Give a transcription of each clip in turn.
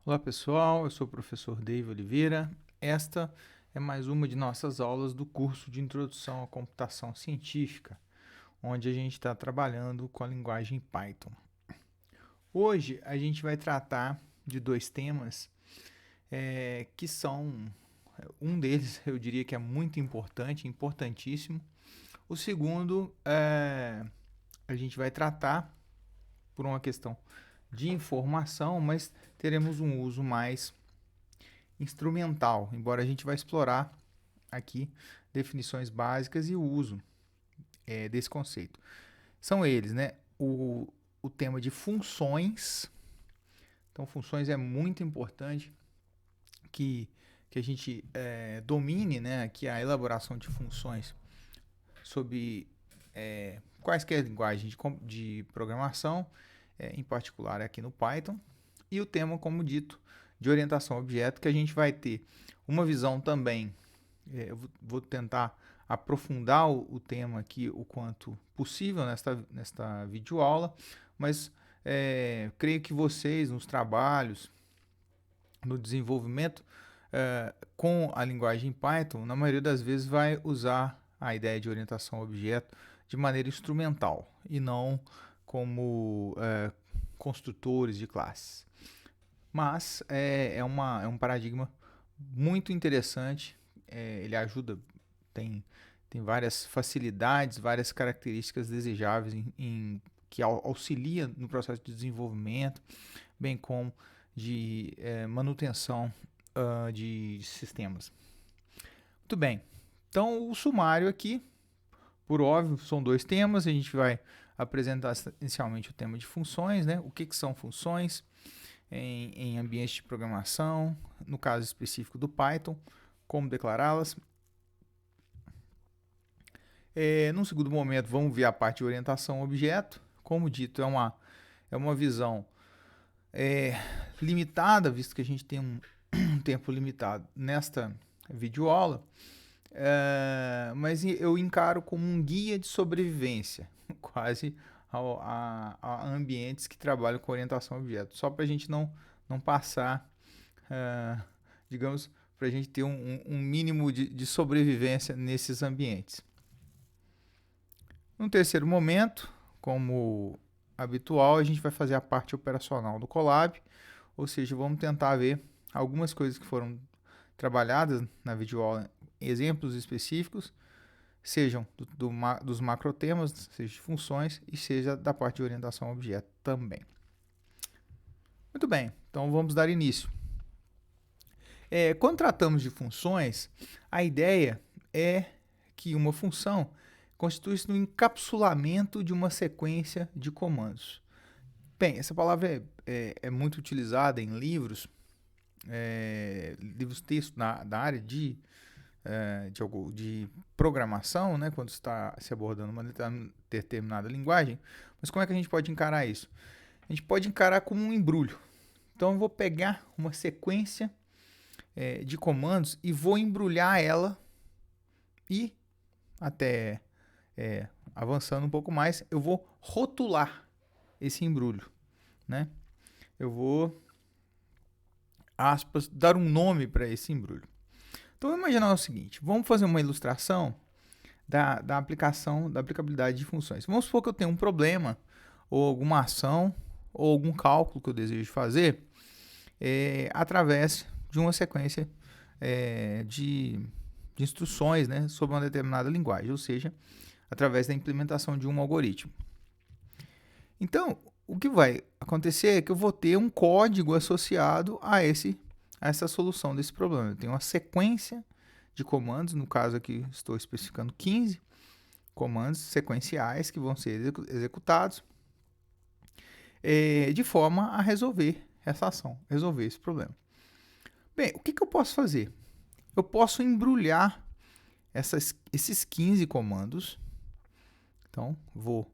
Olá pessoal, eu sou o professor David Oliveira. Esta é mais uma de nossas aulas do curso de Introdução à Computação Científica, onde a gente está trabalhando com a linguagem Python. Hoje a gente vai tratar de dois temas que são, um deles eu diria que é muito importante, importantíssimo. O segundo a gente vai tratar por uma questão de informação, mas teremos um uso mais instrumental, embora a gente vai explorar aqui definições básicas e o uso desse conceito. São eles, né? O tema de funções. Então, funções é muito importante que a gente domine, né? Aqui a elaboração de funções sob quaisquer linguagens de programação, em particular aqui no Python. E o tema, como dito, de orientação a objeto, que a gente vai ter uma visão também. Eu vou tentar aprofundar o tema aqui o quanto possível nesta videoaula, mas creio que vocês, nos trabalhos, no desenvolvimento com a linguagem Python, na maioria das vezes vai usar a ideia de orientação a objeto de maneira instrumental e não como construtores de classes. Mas é um paradigma muito interessante, ele ajuda, tem, tem várias facilidades, várias características desejáveis que auxilia no processo de desenvolvimento, bem como de manutenção de sistemas. Muito bem, então o sumário aqui, por óbvio, são dois temas, a gente vai apresentar inicialmente o tema de funções, né? O que são funções em ambientes de programação, no caso específico do Python, como declará-las. Num segundo momento, vamos ver a parte de orientação ao objeto. Como dito, é uma visão limitada, visto que a gente tem um tempo limitado nesta videoaula, mas eu encaro como um guia de sobrevivência, quase a ambientes que trabalham com orientação a objeto, só para a gente não passar, digamos, para a gente ter um mínimo de sobrevivência nesses ambientes. No terceiro momento, como habitual, a gente vai fazer a parte operacional do Colab, ou seja, vamos tentar ver algumas coisas que foram trabalhadas na videoaula, exemplos específicos, sejam dos macrotemas, seja de funções e seja da parte de orientação a objeto também. Muito bem, então vamos dar início. Quando tratamos de funções, a ideia é que uma função constitui-se no encapsulamento de uma sequência de comandos. Bem, essa palavra é muito utilizada em livros, livros textos da área de programação, né, quando está se abordando uma determinada linguagem. Mas como é que a gente pode encarar isso? A gente pode encarar como um embrulho. Então eu vou pegar uma sequência de comandos e vou embrulhar ela e até avançando um pouco mais, eu vou rotular esse embrulho, né? Eu vou, aspas, dar um nome para esse embrulho. Então, vamos imaginar o seguinte, vamos fazer uma ilustração da aplicabilidade de funções. Vamos supor que eu tenho um problema, ou alguma ação, ou algum cálculo que eu desejo fazer através de uma sequência de instruções, né, sobre uma determinada linguagem, ou seja, através da implementação de um algoritmo. Então, o que vai acontecer é que eu vou ter um código associado a essa solução desse problema. Eu tenho uma sequência de comandos, no caso aqui estou especificando 15 comandos sequenciais que vão ser executados de forma a resolver essa ação, resolver esse problema. Bem, o que eu posso fazer? Eu posso embrulhar esses 15 comandos. Então, vou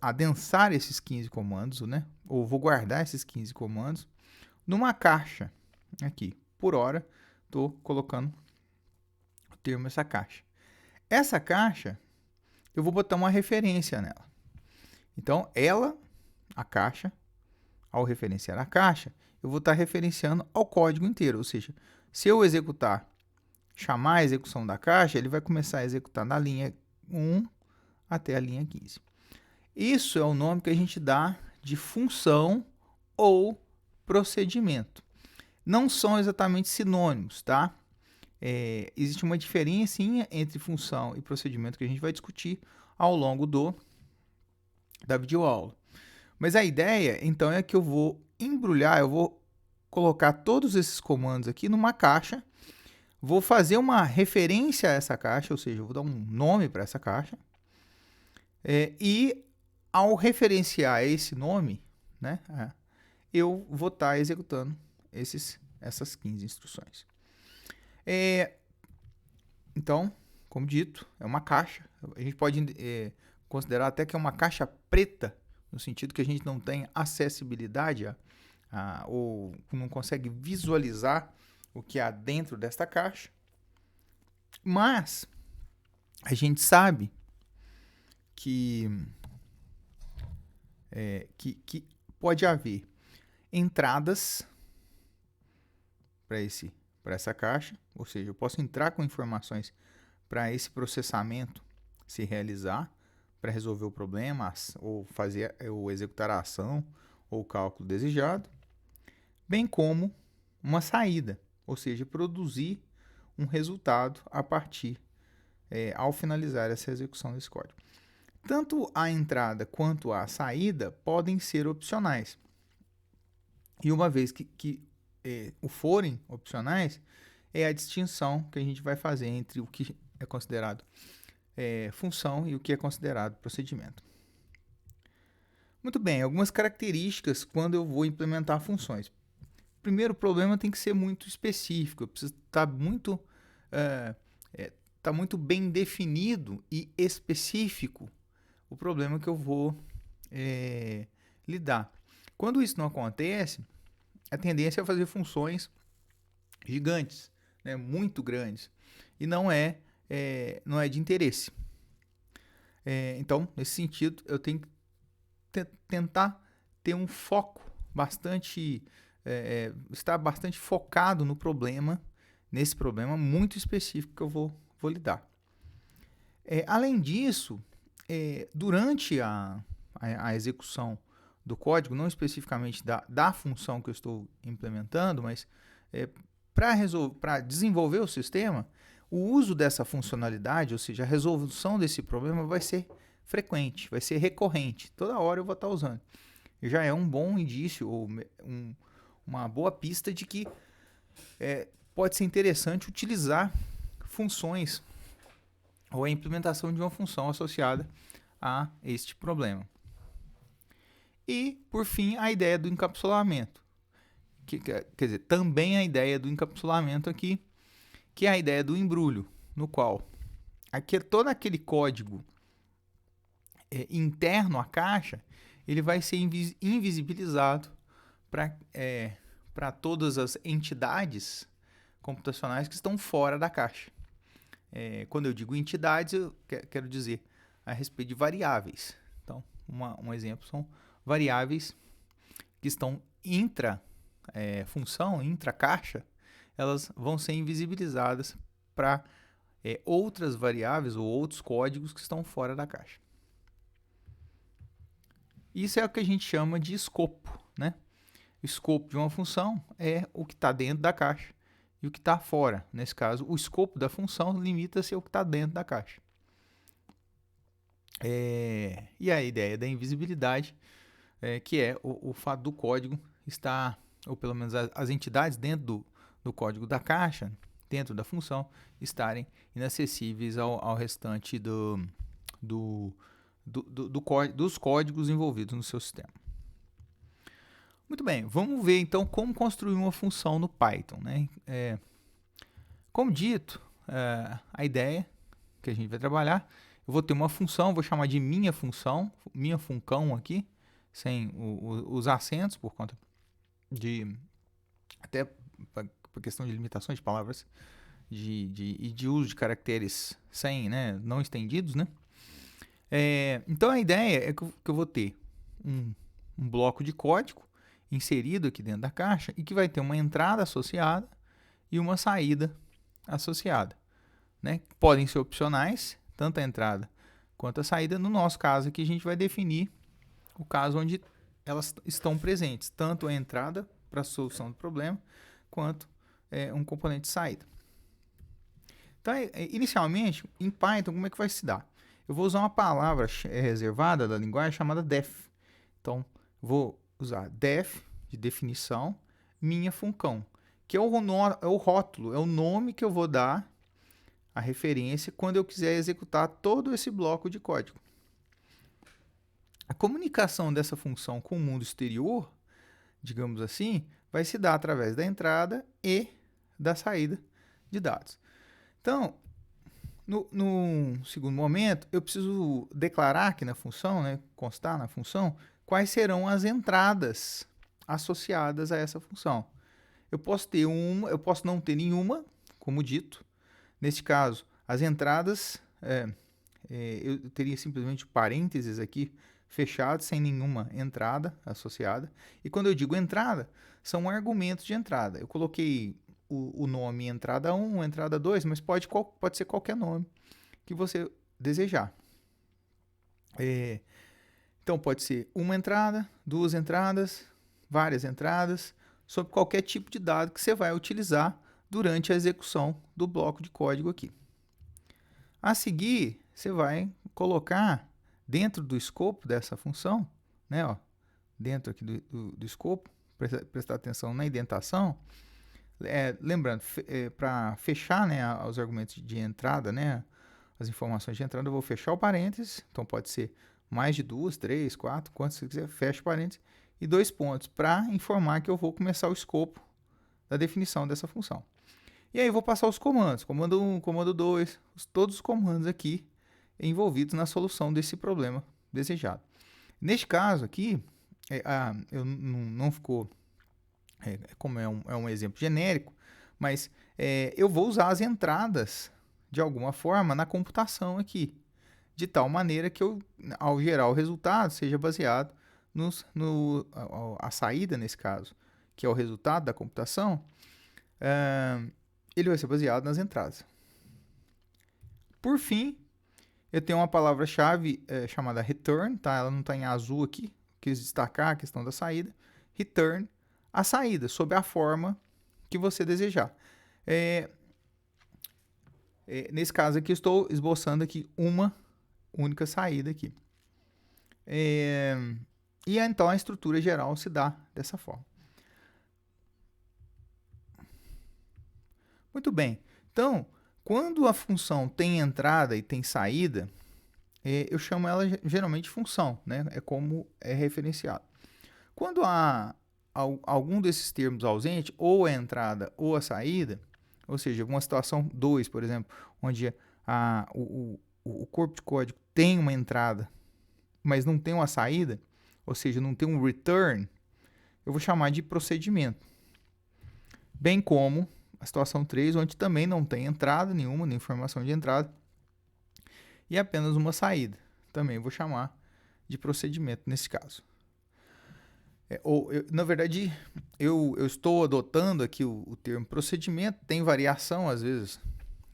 adensar esses 15 comandos, né? Ou vou guardar esses 15 comandos numa caixa aqui. Por hora, estou colocando o termo essa caixa. Essa caixa, eu vou botar uma referência nela. Então, a caixa, ao referenciar a caixa, eu vou estar referenciando ao código inteiro. Ou seja, se eu chamar a execução da caixa, ele vai começar a executar da linha 1 até a linha 15. Isso é o nome que a gente dá de função ou procedimento. Não são exatamente sinônimos, tá? Existe uma diferencinha entre função e procedimento que a gente vai discutir ao longo da videoaula. Mas a ideia, então, é que eu vou embrulhar, eu vou colocar todos esses comandos aqui numa caixa, vou fazer uma referência a essa caixa, ou seja, eu vou dar um nome para essa caixa, e ao referenciar esse nome, né, eu vou estar executando essas 15 instruções. Então, como dito, é uma caixa. A gente pode considerar até que é uma caixa preta, no sentido que a gente não tem acessibilidade ou não consegue visualizar o que há dentro desta caixa. Mas a gente sabe que pode haver entradas para essa caixa, ou seja, eu posso entrar com informações para esse processamento se realizar, para resolver o problema, ou executar a ação ou o cálculo desejado, bem como uma saída, ou seja, produzir um resultado a partir, ao finalizar essa execução desse código. Tanto a entrada quanto a saída podem ser opcionais. E uma vez que forem opcionais, é a distinção que a gente vai fazer entre o que é considerado função e o que é considerado procedimento. Muito bem, algumas características quando eu vou implementar funções. Primeiro, o problema tem que ser muito específico, eu preciso estar muito bem definido e específico o problema que eu vou lidar. Quando isso não acontece, a tendência é fazer funções gigantes, né, muito grandes, e não é de interesse. Então, nesse sentido, eu tenho que tentar ter um foco bastante, estar bastante focado no problema, nesse problema muito específico que eu vou lidar. Além disso, durante a execução do código, não especificamente da função que eu estou implementando, mas para desenvolver o sistema, o uso dessa funcionalidade, ou seja, a resolução desse problema vai ser frequente, vai ser recorrente. Toda hora eu vou estar usando. E já é um bom indício, ou uma boa pista de que pode ser interessante utilizar funções ou a implementação de uma função associada a este problema. E, por fim, a ideia do encapsulamento. Quer dizer, também a ideia do encapsulamento aqui, que é a ideia do embrulho, no qual todo aquele código interno à caixa, ele vai ser invisibilizado para todas as entidades computacionais que estão fora da caixa. Quando eu digo entidades, eu quero dizer a respeito de variáveis. Então, um exemplo são variáveis que estão intra-função, intra-caixa, elas vão ser invisibilizadas para outras variáveis ou outros códigos que estão fora da caixa. Isso é o que a gente chama de escopo, né? O escopo de uma função é o que está dentro da caixa e o que está fora. Nesse caso, o escopo da função limita-se ao que está dentro da caixa. E a ideia da invisibilidade, que é o fato do código estar, ou pelo menos as entidades dentro do código da caixa, dentro da função, estarem inacessíveis ao restante dos códigos envolvidos no seu sistema. Muito bem, vamos ver então como construir uma função no Python, né? Como dito, a ideia que a gente vai trabalhar, eu vou ter uma função, vou chamar de minha função, minha funcão aqui, sem os acentos, por conta até por questão de limitações de palavras e de uso de caracteres não estendidos, né? Então a ideia é que eu vou ter um bloco de código inserido aqui dentro da caixa e que vai ter uma entrada associada e uma saída associada, né? Podem ser opcionais, tanto a entrada quanto a saída. No nosso caso aqui, a gente vai definir o caso onde elas estão presentes, tanto a entrada para a solução do problema, quanto um componente de saída. Então, inicialmente, em Python, como é que vai se dar? Eu vou usar uma palavra reservada da linguagem chamada def. Então, vou usar def, de definição, minha função, que é o rótulo, é o nome que eu vou dar, a referência, quando eu quiser executar todo esse bloco de código. A comunicação dessa função com o mundo exterior, digamos assim, vai se dar através da entrada e da saída de dados. Então, no segundo momento, eu preciso declarar aqui na função, né, constar na função, quais serão as entradas associadas a essa função. Eu posso ter uma, eu posso não ter nenhuma, como dito. Neste caso, as entradas, eu teria simplesmente parênteses aqui fechado, sem nenhuma entrada associada. E quando eu digo entrada, são argumentos de entrada. Eu coloquei o nome entrada 1, entrada 2, mas pode ser qualquer nome que você desejar. Então, pode ser uma entrada, duas entradas, várias entradas, sobre qualquer tipo de dado que você vai utilizar durante a execução do bloco de código aqui. A seguir, você vai colocar dentro do escopo dessa função, né, ó, dentro aqui do escopo, prestar atenção na indentação, lembrando, para fechar, né, os argumentos de entrada, né, as informações de entrada, eu vou fechar o parênteses, então pode ser mais de 2, 3, 4, quanto você quiser, fecha o parênteses, e 2 pontos, para informar que eu vou começar o escopo da definição dessa função. E aí eu vou passar os comandos, comando 1, comando 2, todos os comandos aqui envolvidos na solução desse problema desejado. Neste caso aqui, não ficou, como é um exemplo genérico, mas eu vou usar as entradas de alguma forma na computação aqui, de tal maneira que eu, ao gerar o resultado, seja baseado a saída, nesse caso, que é o resultado da computação, ele vai ser baseado nas entradas. Por fim, eu tenho uma palavra-chave chamada return, tá? Ela não está em azul aqui, quis destacar a questão da saída. Return, a saída, sob a forma que você desejar. Nesse caso aqui, eu estou esboçando aqui uma única saída aqui. E então a estrutura geral se dá dessa forma. Muito bem. Então, quando a função tem entrada e tem saída, eu chamo ela geralmente de função, né? É como é referenciado. Quando há algum desses termos ausente, ou a entrada ou a saída, ou seja, uma situação 2, por exemplo, onde o corpo de código tem uma entrada, mas não tem uma saída, ou seja, não tem um return, eu vou chamar de procedimento. Bem como a situação 3, onde também não tem entrada nenhuma, nem informação de entrada, e apenas uma saída. Também vou chamar de procedimento nesse caso. Na verdade, eu estou adotando aqui o termo procedimento, tem variação, às vezes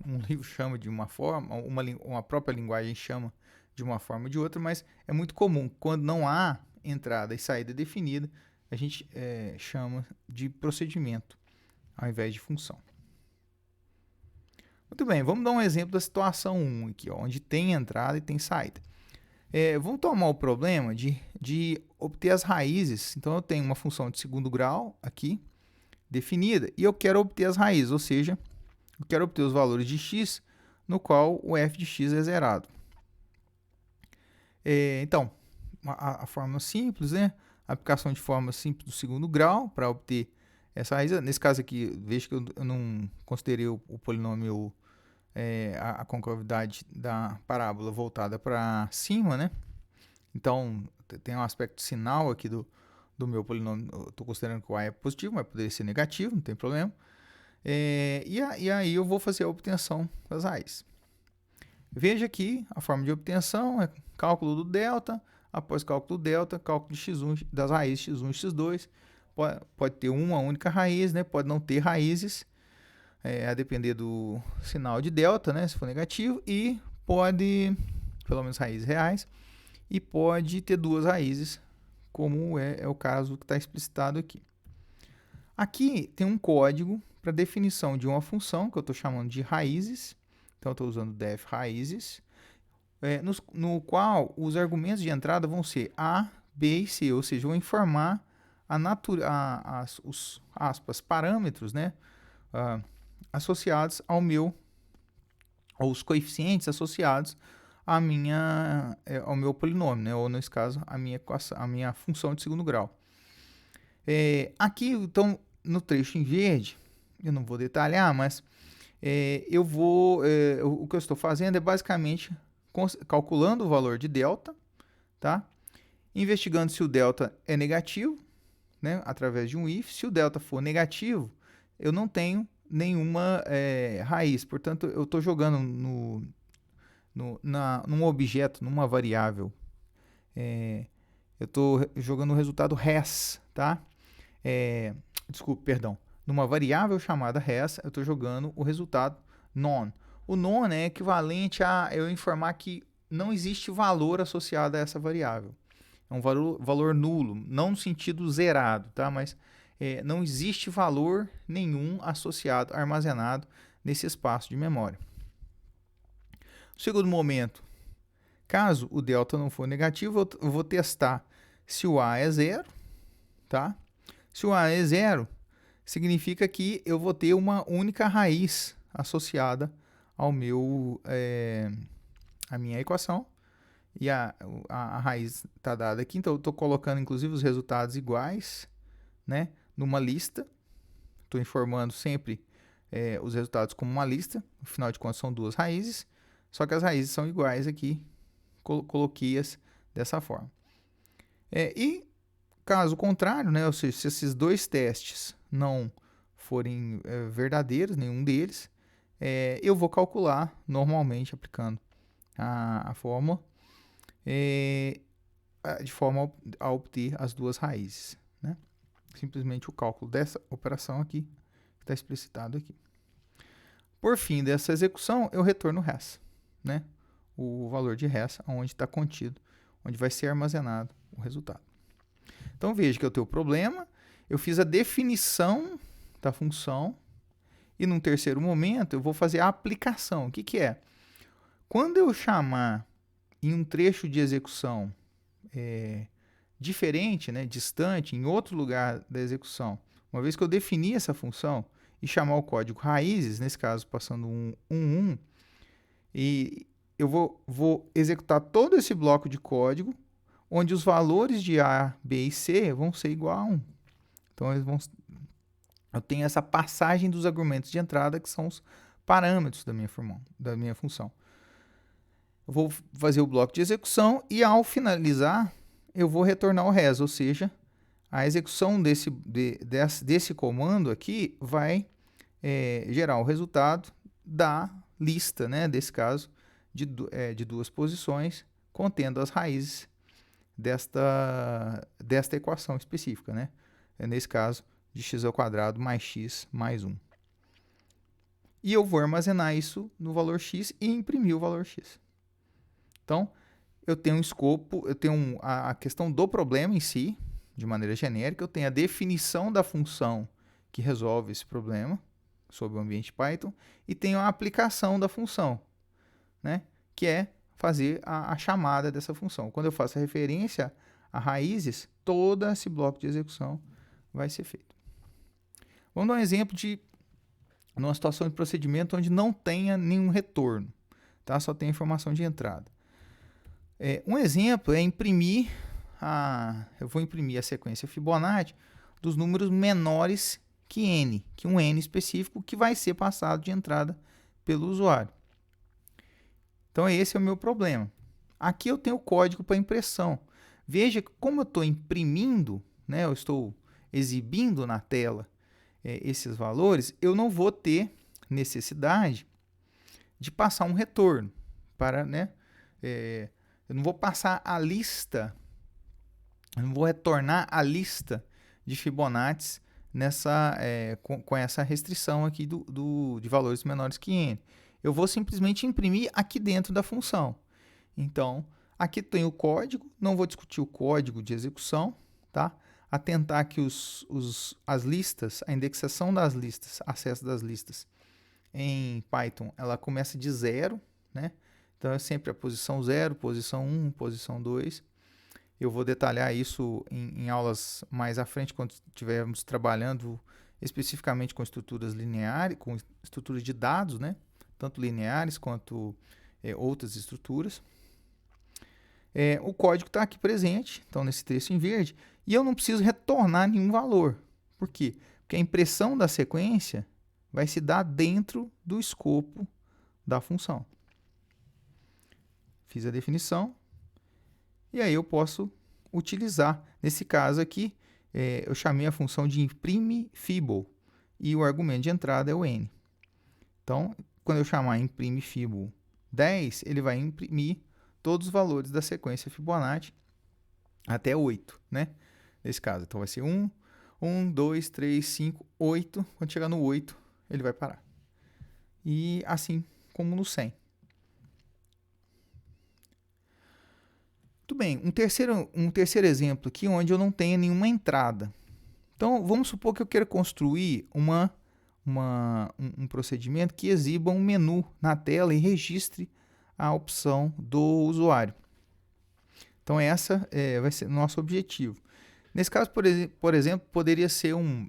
um livro chama de uma forma, uma própria linguagem chama de uma forma ou de outra, mas é muito comum, quando não há entrada e saída definida, a gente chama de procedimento, ao invés de função. Muito bem, vamos dar um exemplo da situação 1 aqui, ó, onde tem entrada e tem saída. Vamos tomar o problema de obter as raízes. Então, eu tenho uma função de segundo grau aqui, definida, e eu quero obter as raízes, ou seja, eu quero obter os valores de x, no qual o f de x é zerado. Então, a forma simples, né? A aplicação de forma simples do segundo grau para obter essa raiz. Nesse caso aqui, veja que eu não considerei o polinômio, a concavidade da parábola voltada para cima, né? Então, tem um aspecto sinal aqui do meu polinômio. Eu estou considerando que o a é positivo, mas poderia ser negativo, não tem problema. E aí eu vou fazer a obtenção das raízes. Veja aqui, a forma de obtenção é cálculo do delta, após cálculo do delta, cálculo de x1, das raízes x1 e x2, pode ter uma única raiz, né? Pode não ter raízes, a depender do sinal de delta, né? Se for negativo, e pode, pelo menos raízes reais, e pode ter duas raízes, como é o caso que está explicitado aqui. Aqui tem um código para definição de uma função, que eu estou chamando de raízes. Então, eu estou usando def raízes, no qual os argumentos de entrada vão ser A, B e C, ou seja, vão informar os parâmetros, né, associados ou os coeficientes associados ao meu polinômio, né, ou nesse caso, a minha função de segundo grau. Aqui, então, no trecho em verde, eu não vou detalhar, mas o que eu estou fazendo é basicamente calculando o valor de delta, tá? Investigando se o delta é negativo, né? Através de um if. Se o delta for negativo, eu não tenho nenhuma raiz. Portanto, eu estou jogando num objeto, numa variável. Eu estou jogando o resultado res, tá? Numa variável chamada res, eu estou jogando o resultado non. O non é equivalente a eu informar que não existe valor associado a essa variável. É um valor nulo, não no sentido zerado, tá? Mas não existe valor nenhum associado, armazenado nesse espaço de memória. No segundo momento, caso o delta não for negativo, eu vou testar se o A é zero, tá? Se o A é zero, significa que eu vou ter uma única raiz associada ao a minha equação, e a raiz está dada aqui, então eu estou colocando inclusive os resultados iguais, né, numa lista. Estou informando sempre os resultados como uma lista, afinal de contas são duas raízes, só que as raízes são iguais aqui, coloquei-as dessa forma. E caso contrário, né, ou seja, se esses dois testes não forem verdadeiros, nenhum deles, eu vou calcular normalmente aplicando a fórmula de forma a obter as duas raízes, né? Simplesmente o cálculo dessa operação aqui, que está explicitado aqui. Por fim dessa execução, eu retorno res, né? O valor de res, onde está contido, onde vai ser armazenado o resultado. Então veja que eu tenho o problema, eu fiz a definição da função, e num terceiro momento eu vou fazer a aplicação. O que é? Quando eu chamar em um trecho de execução diferente, né, distante, em outro lugar da execução, uma vez que eu defini essa função e chamar o código raízes, nesse caso passando e eu vou executar todo esse bloco de código, onde os valores de A, B e C vão ser igual a 1. Então, eu tenho essa passagem dos argumentos de entrada, que são os parâmetros da minha função. Eu vou fazer o bloco de execução e, ao finalizar, eu vou retornar o res, ou seja, a execução desse comando aqui vai gerar o resultado da lista, né, desse caso, de duas posições, contendo as raízes desta equação específica, né? Nesse caso, de x² mais x mais 1. E eu vou armazenar isso no valor x e imprimir o valor x. Então, eu tenho um escopo, eu tenho a questão do problema em si, de maneira genérica, eu tenho a definição da função que resolve esse problema, sob o ambiente Python, e tenho a aplicação da função, né? Que é fazer a chamada dessa função. Quando eu faço a referência a raízes, todo esse bloco de execução vai ser feito. Vamos dar um exemplo de uma situação de procedimento onde não tenha nenhum retorno, tá? Só tem informação de entrada. Um exemplo é imprimir eu vou imprimir a sequência Fibonacci dos números menores que n, que um n específico que vai ser passado de entrada pelo usuário. Então, esse é o meu problema. Aqui eu tenho o código para impressão. Veja que como eu estou imprimindo, né, eu estou exibindo na tela esses valores, eu não vou ter necessidade de passar um retorno para, né, eu não vou passar a lista, eu não vou retornar a lista de Fibonacci com essa restrição aqui de valores menores que n. Eu vou simplesmente imprimir aqui dentro da função. Então, aqui tem o código, não vou discutir o código de execução, tá? Atentar que as listas, a indexação das listas, acesso das listas em Python, ela começa de 0, né? Então, é sempre a posição 0, posição 1, posição 2. Eu vou detalhar isso em aulas mais à frente, quando estivermos trabalhando especificamente com estruturas lineares, com estruturas de dados, né? Tanto lineares quanto outras estruturas. O código está aqui presente, então nesse texto em verde, e eu não preciso retornar nenhum valor. Por quê? Porque a impressão da sequência vai se dar dentro do escopo da função. Fiz a definição, e aí eu posso utilizar. Nesse caso aqui, eu chamei a função de imprime_fibo, e o argumento de entrada é o n. Então, quando eu chamar imprime_fibo 10, ele vai imprimir todos os valores da sequência Fibonacci até 8, né? Nesse caso, então vai ser 1, 2, 3, 5, 8. Quando chegar no 8, ele vai parar. E assim como no 100. Muito bem, um terceiro exemplo aqui onde eu não tenho nenhuma entrada. Então, vamos supor que eu queira construir um procedimento que exiba um menu na tela e registre a opção do usuário. Então, essa vai ser o nosso objetivo. Nesse caso, por exemplo, poderia ser um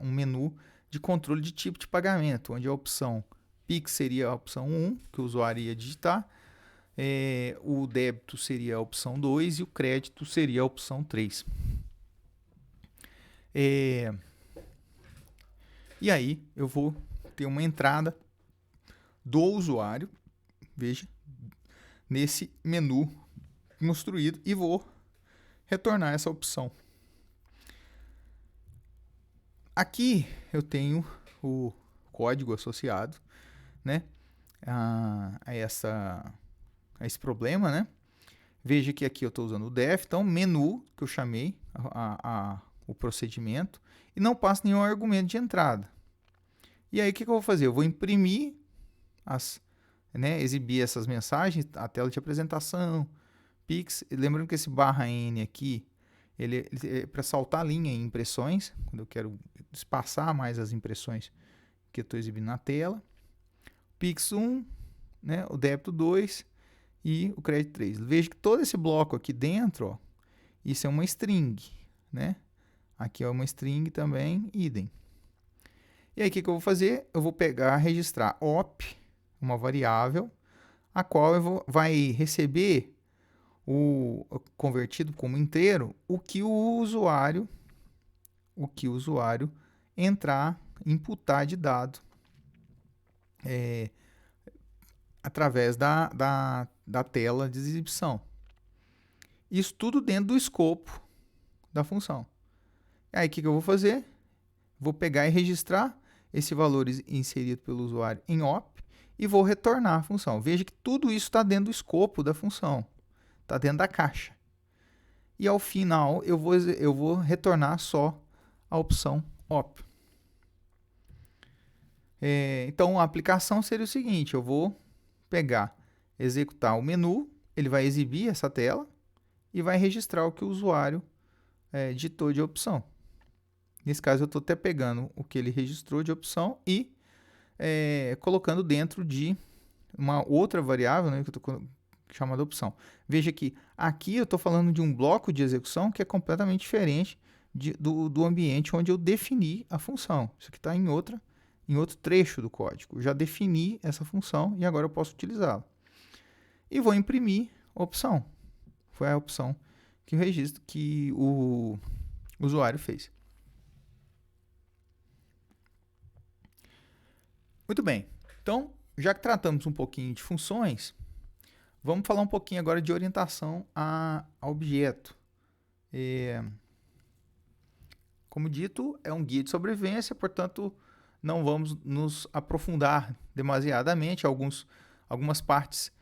menu de controle de tipo de pagamento, onde a opção Pix seria a opção 1, que o usuário ia digitar, o débito seria a opção 2 e o crédito seria a opção 3. E aí eu vou ter uma entrada do usuário, veja, nesse menu construído e vou retornar essa opção. Aqui eu tenho o código associado, né, a esse problema, né? Veja que aqui eu estou usando o def, então menu, que eu chamei o procedimento, e não passo nenhum argumento de entrada. E aí o que eu vou fazer? Eu vou imprimir, exibir essas mensagens, a tela de apresentação, Pix. Lembrando que esse /n aqui, ele é para saltar a linha em impressões, quando eu quero espaçar mais as impressões que eu estou exibindo na tela. Pix 1, né, o débito 2 e o crédito 3. Veja que todo esse bloco aqui dentro, ó, isso é uma string, né? Aqui é uma string também, idem. E aí o que eu vou fazer? Eu vou pegar, registrar op, uma variável, a qual vai receber convertido como inteiro o que o usuário entrar, imputar de dado através da tela de exibição. Isso tudo dentro do escopo da função. Aí o que eu vou fazer? Vou pegar e registrar esse valor inserido pelo usuário em op e vou retornar a função. Veja que tudo isso está dentro do escopo da função, está dentro da caixa. E ao final eu vou retornar só a opção op. Então a aplicação seria o seguinte: eu vou pegar, executar o menu, ele vai exibir essa tela e vai registrar o que o usuário digitou de opção. Nesse caso, eu estou até pegando o que ele registrou de opção e colocando dentro de uma outra variável, né, que eu estou chamando opção. Veja que aqui eu estou falando de um bloco de execução que é completamente diferente do ambiente onde eu defini a função. Isso aqui está em outro trecho do código. Eu já defini essa função e agora eu posso utilizá-la. E vou imprimir a opção. Foi a opção que o usuário fez. Muito bem. Então, já que tratamos um pouquinho de funções, vamos falar um pouquinho agora de orientação a objeto. Como dito, é um guia de sobrevivência, portanto, não vamos nos aprofundar demasiadamente. Algumas partes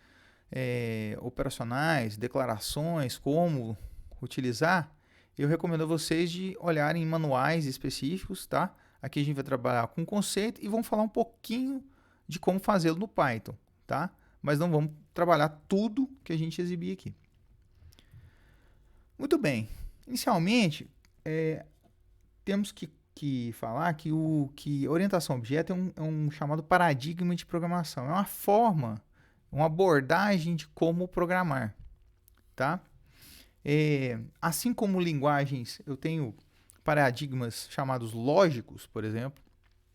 operacionais, declarações, como utilizar, eu recomendo a vocês de olharem em manuais específicos, tá? Aqui a gente vai trabalhar com o conceito e vamos falar um pouquinho de como fazê-lo no Python, tá? Mas não vamos trabalhar tudo que a gente exibir aqui. Muito bem. Inicialmente, temos que falar que orientação a objeto é um chamado paradigma de programação. É uma forma, uma abordagem de como programar, tá? Assim como linguagens, eu tenho paradigmas chamados lógicos, por exemplo,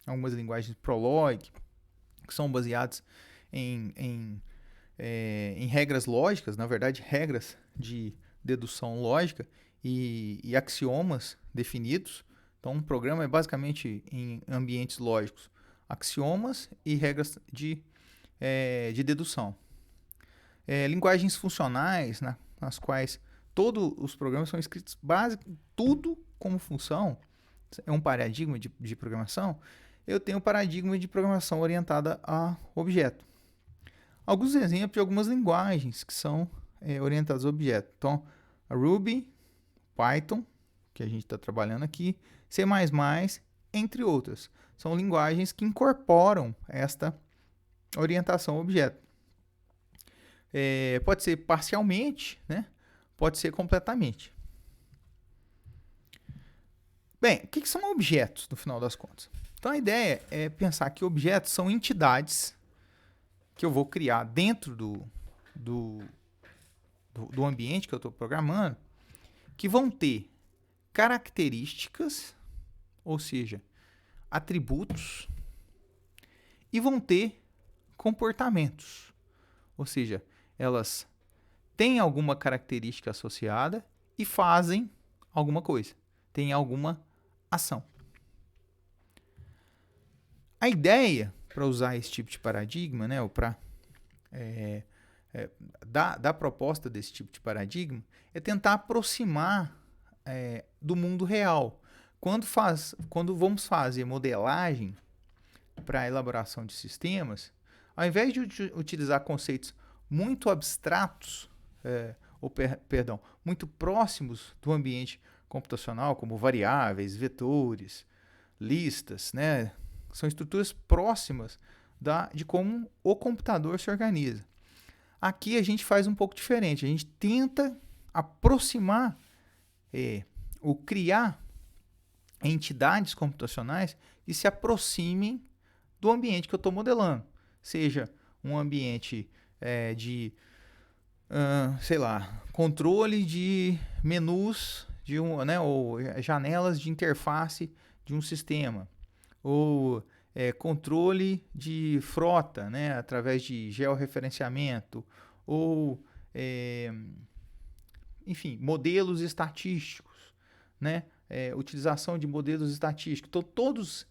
algumas linguagens Prolog, que são baseadas em regras lógicas, na verdade, regras de dedução lógica e axiomas definidos. Então, um programa é basicamente em ambientes lógicos, axiomas e regras de dedução. Linguagens funcionais, nas quais todos os programas são escritos tudo como função, é um paradigma de programação. Eu tenho um paradigma de programação orientada a objeto. Alguns exemplos de algumas linguagens que são orientadas a objeto. Então, a Ruby, Python, que a gente está trabalhando aqui, C++, entre outras. São linguagens que incorporam esta orientação a objeto. Pode ser parcialmente, né? Pode ser completamente. Bem, o que são objetos, no final das contas? Então, a ideia é pensar que objetos são entidades que eu vou criar dentro do ambiente que eu estou programando, que vão ter características, ou seja, atributos, e vão ter comportamentos, ou seja, elas têm alguma característica associada e fazem alguma coisa, têm alguma ação. A ideia para usar esse tipo de paradigma, né, ou para da proposta desse tipo de paradigma, é tentar aproximar do mundo real. Quando vamos fazer modelagem para a elaboração de sistemas, ao invés de utilizar conceitos muito abstratos, muito próximos do ambiente computacional, como variáveis, vetores, listas, né? São estruturas próximas de como o computador se organiza. Aqui a gente faz um pouco diferente. A gente tenta aproximar ou criar entidades computacionais que se aproximem do ambiente que eu estou modelando. Seja um ambiente controle de menus ou janelas de interface de um sistema, ou controle de frota, né, através de georreferenciamento, ou enfim, modelos estatísticos, né, utilização de modelos estatísticos. Então, todos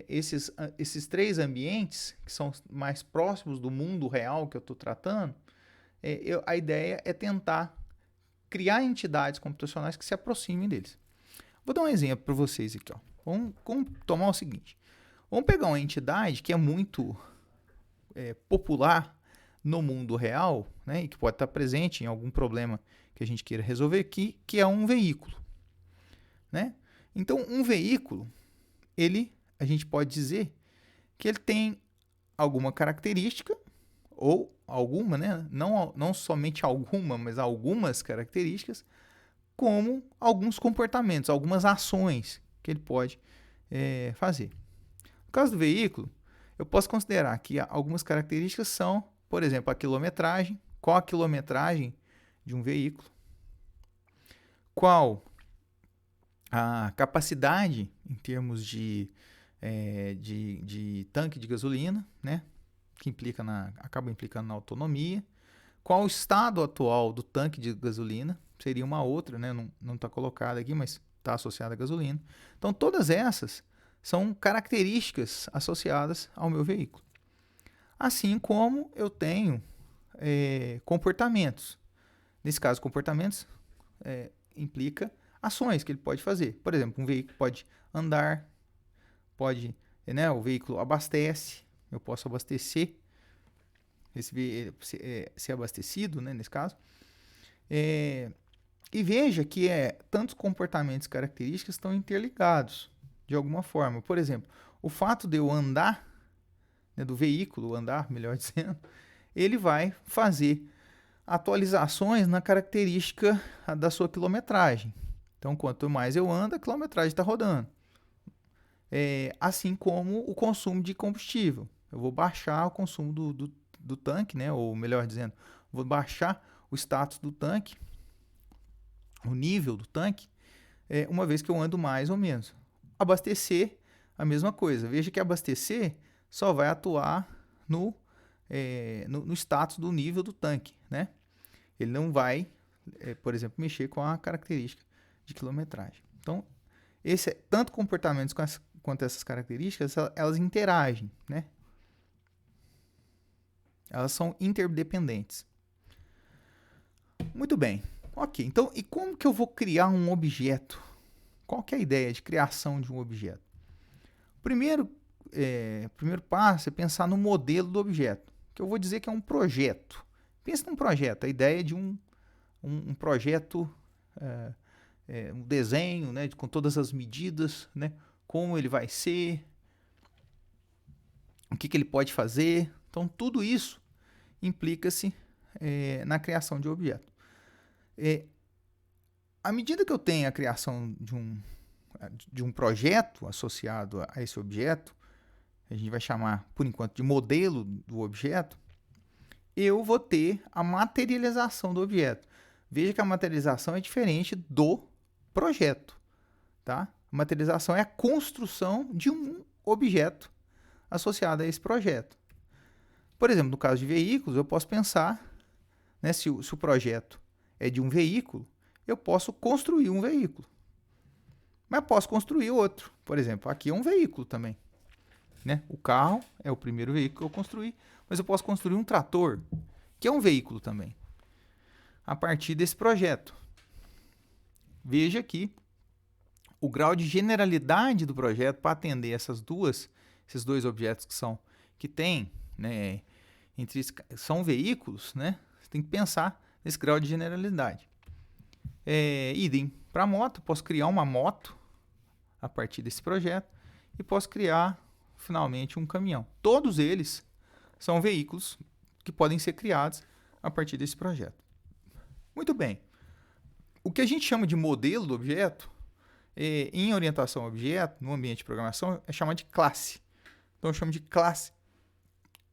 esses três ambientes, que são mais próximos do mundo real que eu estou tratando, a ideia é tentar criar entidades computacionais que se aproximem deles. Vou dar um exemplo para vocês aqui. Ó. Vamos tomar o seguinte. Vamos pegar uma entidade que é muito popular no mundo real, né, e que pode estar presente em algum problema que a gente queira resolver aqui, que é um veículo. Né? Então, um veículo, a gente pode dizer que ele tem alguma característica, ou alguma, né? Não somente alguma, mas algumas características, como alguns comportamentos, algumas ações que ele pode fazer. No caso do veículo, eu posso considerar que algumas características são, por exemplo, a quilometragem, qual a quilometragem de um veículo, qual a capacidade em termos de tanque de gasolina, né? Que acaba implicando na autonomia. Qual o estado atual do tanque de gasolina? Seria uma outra, né? Não está colocada aqui, mas está associada à gasolina. Então, todas essas são características associadas ao meu veículo. Assim como eu tenho comportamentos. Nesse caso, comportamentos implica ações que ele pode fazer. Por exemplo, um veículo pode andar, o veículo abastece, eu posso abastecer, ser abastecido, né, nesse caso. E veja que tantos comportamentos e características estão interligados de alguma forma. Por exemplo, o fato de eu andar, né, do veículo andar, melhor dizendo, ele vai fazer atualizações na característica da sua quilometragem. Então, quanto mais eu ando, a quilometragem está rodando. Assim como o consumo de combustível. Eu vou baixar o consumo do tanque, né? Ou melhor dizendo, vou baixar o status do tanque, o nível do tanque, uma vez que eu ando mais ou menos. Abastecer, a mesma coisa. Veja que abastecer só vai atuar no status do nível do tanque, né? Ele não vai, por exemplo, mexer com a característica de quilometragem. Então, tanto comportamentos quanto essas características, elas interagem, né? Elas são interdependentes. Muito bem. Ok, então, e como que eu vou criar um objeto? Qual que é a ideia de criação de um objeto? Primeiro passo é pensar no modelo do objeto, que eu vou dizer que é um projeto. Pensa num projeto, a ideia de um projeto, um desenho, né, com todas as medidas, né, como ele vai ser, o que ele pode fazer. Então, tudo isso implica-se na criação de objeto. À medida que eu tenho a criação de um projeto associado a esse objeto, a gente vai chamar, por enquanto, de modelo do objeto, eu vou ter a materialização do objeto. Veja que a materialização é diferente do projeto, tá? A materialização é a construção de um objeto associado a esse projeto. Por exemplo, no caso de veículos, eu posso pensar, né, se o projeto é de um veículo, eu posso construir um veículo. Mas posso construir outro. Por exemplo, aqui é um veículo também, né? O carro é o primeiro veículo que eu construí, mas eu posso construir um trator, que é um veículo também, a partir desse projeto. Veja aqui o grau de generalidade do projeto para atender esses dois objetos que tem, né, são veículos, né? Você tem que pensar nesse grau de generalidade. Idem para a moto, posso criar uma moto a partir desse projeto e posso criar finalmente um caminhão. Todos eles são veículos que podem ser criados a partir desse projeto. Muito bem. O que a gente chama de modelo do objeto, em orientação ao objeto, no ambiente de programação, é chamado de classe. Então, eu chamo de classe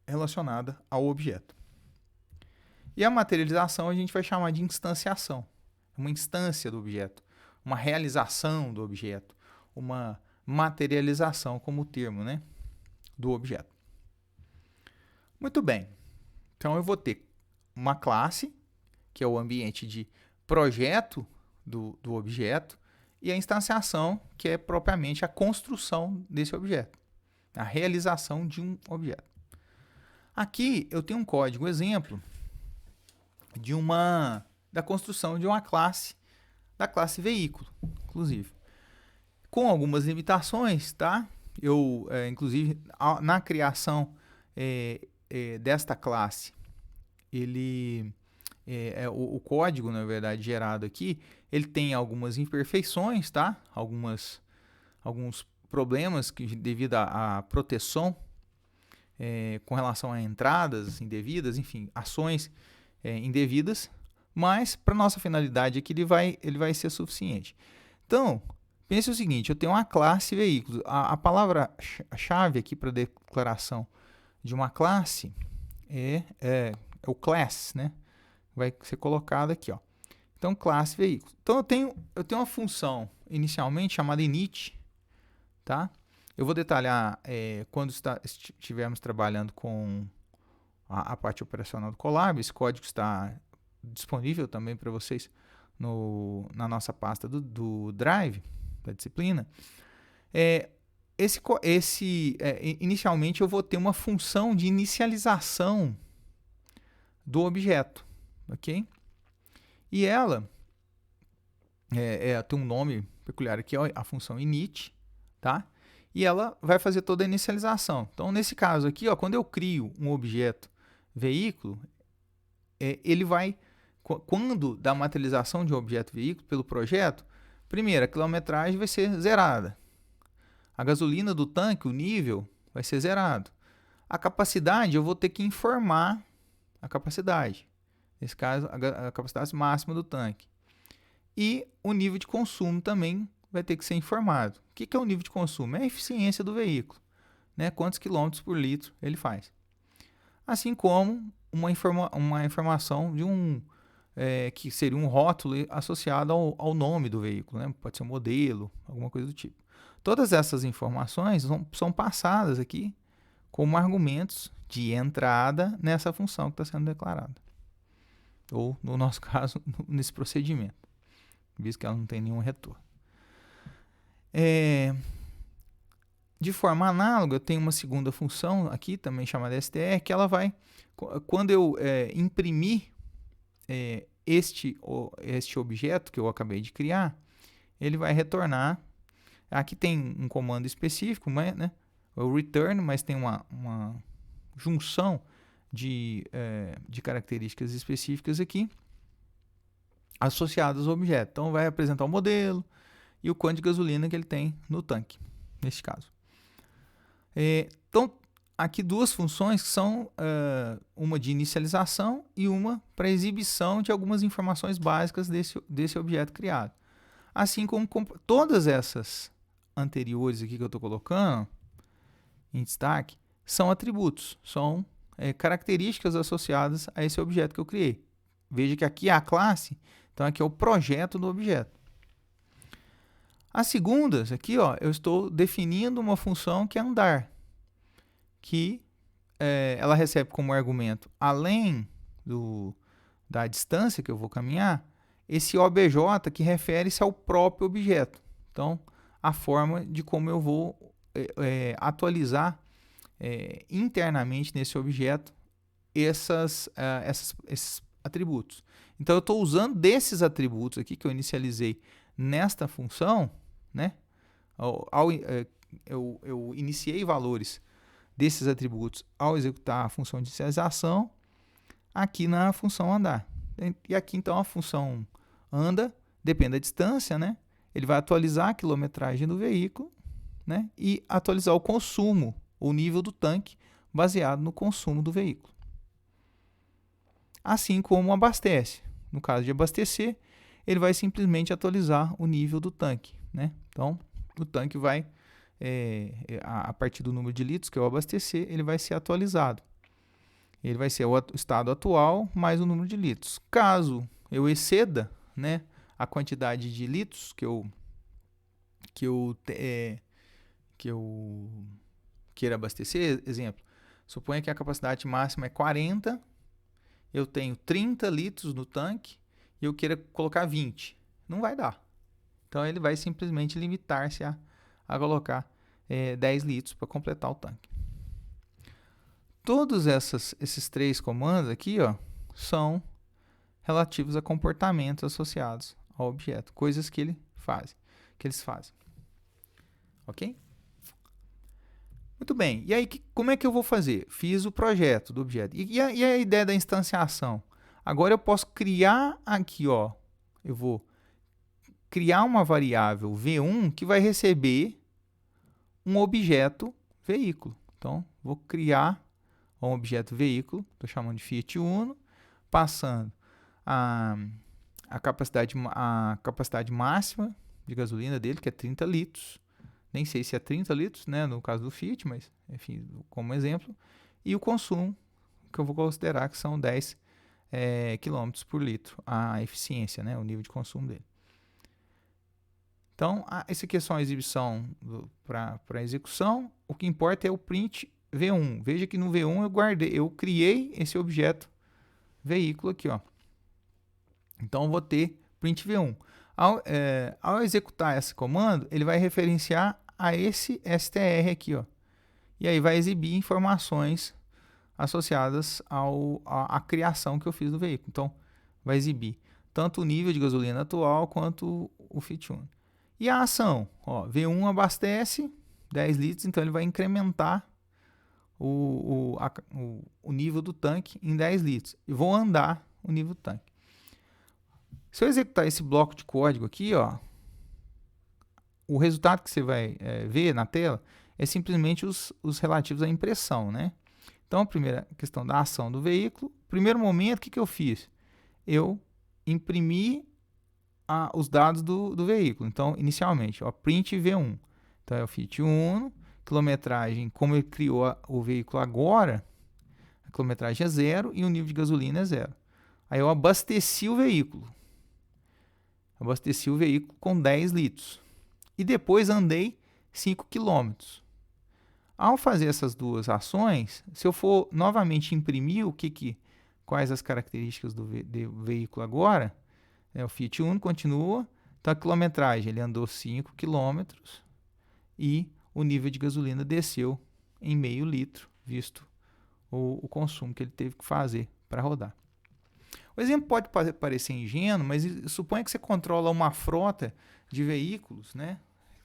relacionada ao objeto. E a materialização a gente vai chamar de instanciação. Uma instância do objeto, uma realização do objeto, uma materialização como termo, né, do objeto. Muito bem. Então, eu vou ter uma classe, que é o ambiente de projeto do objeto, e a instanciação, que é propriamente a construção desse objeto, a realização de um objeto. Aqui eu tenho um código exemplo da construção de uma classe, da classe veículo, inclusive. Com algumas limitações, tá? Eu, inclusive, na criação desta classe, o código, na verdade, gerado aqui, ele tem algumas imperfeições, tá? Alguns problemas devido à proteção com relação a entradas indevidas, enfim, ações indevidas, mas para nossa finalidade aqui ele vai ser suficiente. Então, pense o seguinte, eu tenho uma classe veículo. A palavra-chave aqui para declaração de uma classe é o class, né? Vai ser colocado aqui, ó. Então, classe veículo. Então, eu tenho uma função inicialmente chamada init, tá? Eu vou detalhar quando estivermos trabalhando com a parte operacional do Colab. Esse código está disponível também para vocês na nossa pasta do Drive, da disciplina. Inicialmente, eu vou ter uma função de inicialização do objeto, ok? E ela tem um nome peculiar aqui, ó, a função init, tá? E ela vai fazer toda a inicialização. Então, nesse caso aqui, ó, quando eu crio um objeto veículo, ele vai quando da materialização de um objeto veículo pelo projeto, primeiro, a quilometragem vai ser zerada. A gasolina do tanque, o nível, vai ser zerado. A capacidade, eu vou ter que informar a capacidade. Nesse caso, a capacidade máxima do tanque. E o nível de consumo também vai ter que ser informado. O que é o nível de consumo? É a eficiência do veículo, né? Quantos quilômetros por litro ele faz. Assim como uma informação de que seria um rótulo associado ao nome do veículo, né? Pode ser um modelo, alguma coisa do tipo. Todas essas informações são passadas aqui como argumentos de entrada nessa função que está sendo declarada. Ou, no nosso caso, nesse procedimento, visto que ela não tem nenhum retorno. De forma análoga, eu tenho uma segunda função aqui, também chamada STR, que ela vai, quando eu imprimir este objeto que eu acabei de criar, ele vai retornar. Aqui tem um comando específico, né? O return, mas tem uma junção de características específicas aqui associadas ao objeto. Então, vai apresentar o modelo e o quanto de gasolina que ele tem no tanque, neste caso. Então, aqui duas funções que são uma de inicialização e uma para exibição de algumas informações básicas desse objeto criado. Assim como todas essas anteriores aqui que eu estou colocando em destaque são atributos, são características associadas a esse objeto que eu criei. Veja que aqui é a classe, então aqui é o projeto do objeto. As segundas, aqui eu estou definindo uma função que é andar, que ela recebe como argumento, além da distância que eu vou caminhar, esse OBJ que refere-se ao próprio objeto. Então, a forma de como eu vou atualizar internamente nesse objeto esses atributos. Então, eu estou usando desses atributos aqui que eu inicializei nesta função, né? Eu iniciei valores desses atributos ao executar a função de inicialização aqui na função andar. E aqui, então, a função anda, depende da distância, né? Ele vai atualizar a quilometragem do veículo, né? E atualizar o consumo, o nível do tanque, baseado no consumo do veículo. Assim como abastece. No caso de abastecer, ele vai simplesmente atualizar o nível do tanque, né? Então, o tanque vai, a partir do número de litros que eu abastecer, ele vai ser atualizado. Ele vai ser o estado atual mais o número de litros. Caso eu exceda, né, a quantidade de litros que eu queira abastecer, exemplo, suponha que a capacidade máxima é 40, eu tenho 30 litros no tanque e eu queira colocar 20. Não vai dar. Então, ele vai simplesmente limitar-se a colocar 10 litros para completar o tanque. Todos esses três comandos aqui são relativos a comportamentos associados ao objeto, coisas que eles fazem. Ok? Muito bem. E aí, como é que eu vou fazer? Fiz o projeto do objeto. E a ideia da instanciação? Agora eu posso criar aqui, eu vou criar uma variável V1 que vai receber um objeto veículo. Então, vou criar um objeto veículo, estou chamando de Fiat Uno, passando a capacidade máxima de gasolina dele, que é 30 litros. Nem sei se é 30 litros, né, no caso do Fiat, mas, enfim, como exemplo. E o consumo, que eu vou considerar que são 10 km por litro, a eficiência, né, o nível de consumo dele. Então, essa aqui é só uma exibição para execução. O que importa é o print V1. Veja que no V1 eu criei esse objeto veículo aqui, Então, eu vou ter print V1. Ao executar esse comando, ele vai referenciar a esse STR aqui, E aí vai exibir informações associadas à criação que eu fiz do veículo. Então, vai exibir tanto o nível de gasolina atual quanto o Fiat Uno. E a ação, V1 abastece 10 litros, então ele vai incrementar o nível do tanque em 10 litros. E vou andar o nível do tanque. Se eu executar esse bloco de código aqui, ó, o resultado que você vai ver na tela é simplesmente os relativos à impressão, né? Então, a primeira questão da ação do veículo. Primeiro momento, o que eu fiz? Eu imprimi os dados do veículo. Então, inicialmente, ó, print V1. Então, é o Fiat Uno, quilometragem, como ele criou o veículo agora, a quilometragem é 0 e o nível de gasolina é 0. Aí eu abasteci o veículo. Abasteci o veículo com 10 litros. E depois andei 5 quilômetros. Ao fazer essas duas ações, se eu for novamente imprimir quais as características do veículo agora, o Fiat Uno continua, então a quilometragem, ele andou 5 quilômetros e o nível de gasolina desceu em meio litro, visto o consumo que ele teve que fazer para rodar. O exemplo pode parecer ingênuo, mas suponha que você controla uma frota de veículos, né?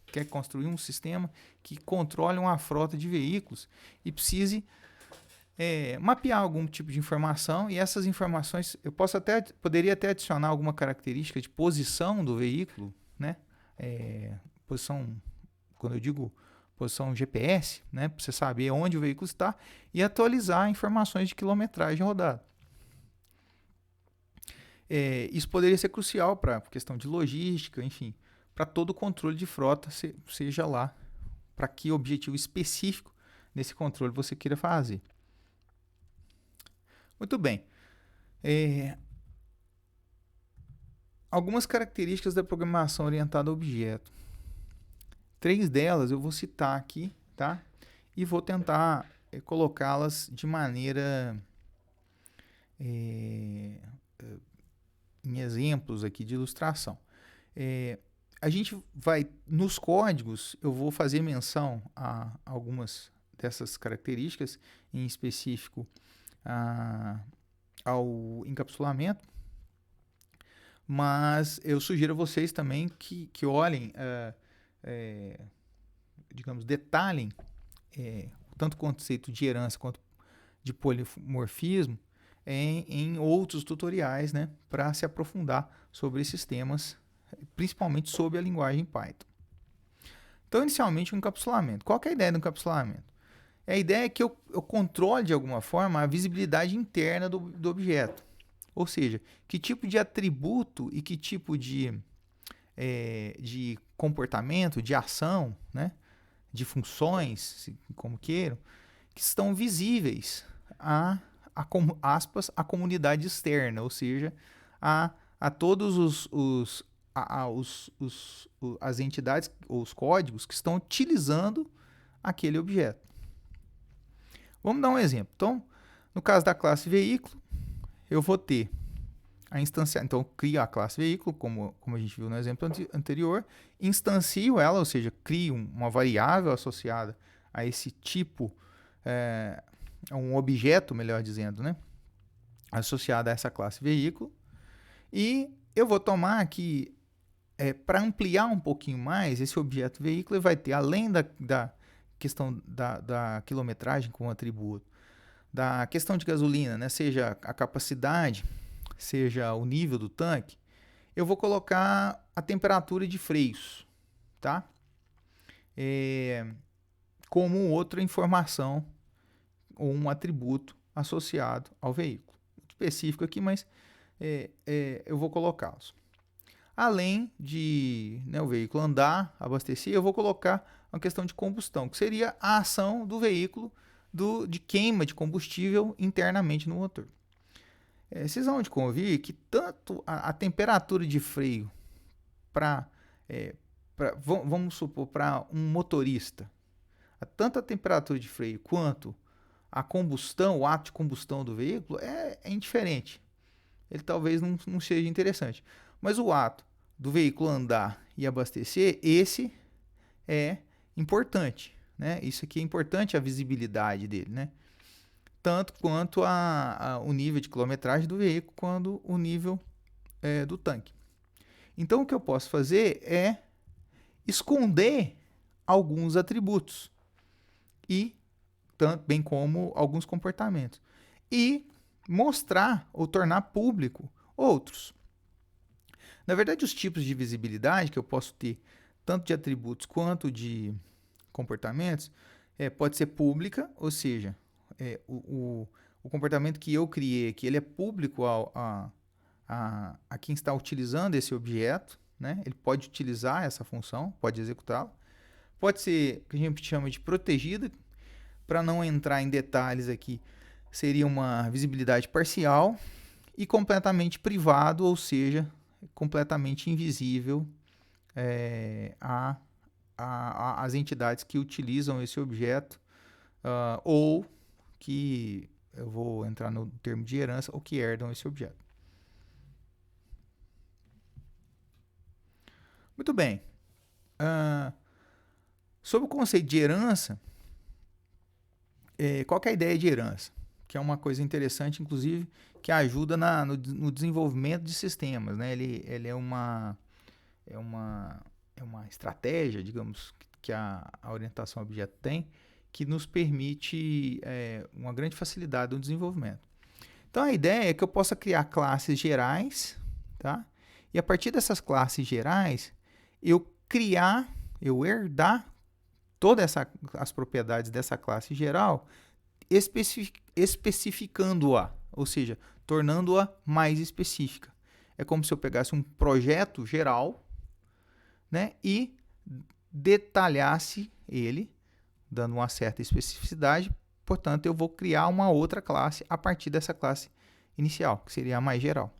Quer construir um sistema que controle uma frota de veículos e precise mapear algum tipo de informação, e essas informações eu poderia até adicionar alguma característica de posição do veículo, né? Posição, quando eu digo posição GPS, né? Para você saber onde o veículo está e atualizar informações de quilometragem rodada. Isso poderia ser crucial para a questão de logística, enfim, para todo o controle de frota, seja lá para que objetivo específico desse controle você queira fazer. Muito bem. Algumas características da programação orientada a objeto. 3 delas eu vou citar aqui, tá? E vou tentar colocá-las de maneira em exemplos aqui de ilustração. A gente vai, nos códigos, eu vou fazer menção a algumas dessas características, em específico ao encapsulamento, mas eu sugiro a vocês também que olhem, digamos, detalhem tanto o conceito de herança quanto de polimorfismo em outros tutoriais, né, para se aprofundar sobre esses temas, principalmente sobre a linguagem Python. Então, inicialmente, o encapsulamento. Qual que é a ideia do encapsulamento? A ideia é que eu controle, de alguma forma, a visibilidade interna do objeto. Ou seja, que tipo de atributo e que tipo de comportamento, de ação, né, de funções, como queiram, que estão visíveis aspas, a comunidade externa, ou seja, a todos as entidades ou os códigos que estão utilizando aquele objeto. Vamos dar um exemplo. Então, no caso da classe veículo, eu vou ter a instância. Então, eu crio a classe veículo, como a gente viu no exemplo anterior, instancio ela, ou seja, crio uma variável associada a esse tipo, um objeto, melhor dizendo, né, associado a essa classe veículo, e eu vou tomar aqui, para ampliar um pouquinho mais, esse objeto veículo ele vai ter, além da questão da quilometragem como atributo, da questão de gasolina, né, seja a capacidade, seja o nível do tanque, eu vou colocar a temperatura de freios, tá? Como outra informação ou um atributo associado ao veículo. Específico aqui, mas eu vou colocá-los. Além de o veículo andar, abastecer, eu vou colocar uma questão de combustão, que seria a ação do veículo de queima de combustível internamente no motor. Vocês vão de convir que tanto a temperatura de freio vamos supor, para um motorista, tanto a temperatura de freio quanto a combustão, o ato de combustão do veículo é indiferente. Ele talvez não seja interessante. Mas o ato do veículo andar e abastecer, esse é importante, né? Isso aqui é importante, a visibilidade dele, né? Tanto quanto o nível de quilometragem do veículo, quanto o nível do tanque. Então, o que eu posso fazer é esconder alguns atributos, bem como alguns comportamentos, e mostrar ou tornar público outros. Na verdade, os tipos de visibilidade que eu posso ter, tanto de atributos quanto de comportamentos, pode ser pública, ou seja, o comportamento que eu criei aqui, ele é público a quem está utilizando esse objeto, né? Ele pode utilizar essa função, pode executá-la. Pode ser o que a gente chama de protegida, para não entrar em detalhes aqui, seria uma visibilidade parcial, e completamente privado, ou seja, completamente invisível às entidades que utilizam esse objeto, ou que, eu vou entrar no termo de herança, ou que herdam esse objeto. Muito bem. Sobre o conceito de herança, qual que é a ideia de herança? Que é uma coisa interessante, inclusive, que ajuda no desenvolvimento de sistemas, né? Ele é uma estratégia, digamos, que a orientação a objeto tem, que nos permite uma grande facilidade no desenvolvimento. Então, a ideia é que eu possa criar classes gerais, tá? E a partir dessas classes gerais, eu herdar todas as propriedades dessa classe geral, especificando-a, ou seja, tornando-a mais específica. É como se eu pegasse um projeto geral, né, e detalhasse ele, dando uma certa especificidade. Portanto, eu vou criar uma outra classe a partir dessa classe inicial, que seria a mais geral.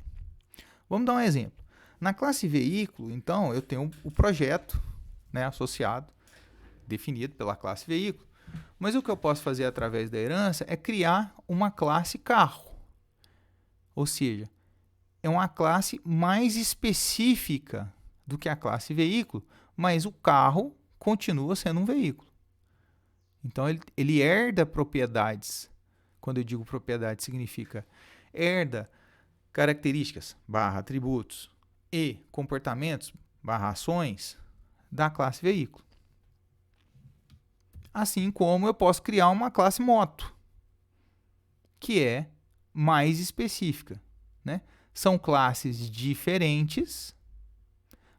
Vamos dar um exemplo. Na classe veículo, então, eu tenho o projeto, né, associado, definido pela classe veículo, mas o que eu posso fazer através da herança é criar uma classe carro. Ou seja, é uma classe mais específica do que a classe veículo, mas o carro continua sendo um veículo. Então, ele herda propriedades. Quando eu digo propriedade, significa herda características, atributos, e comportamentos, ações, da classe veículo. Assim como eu posso criar uma classe moto, que é mais específica, né? São classes diferentes,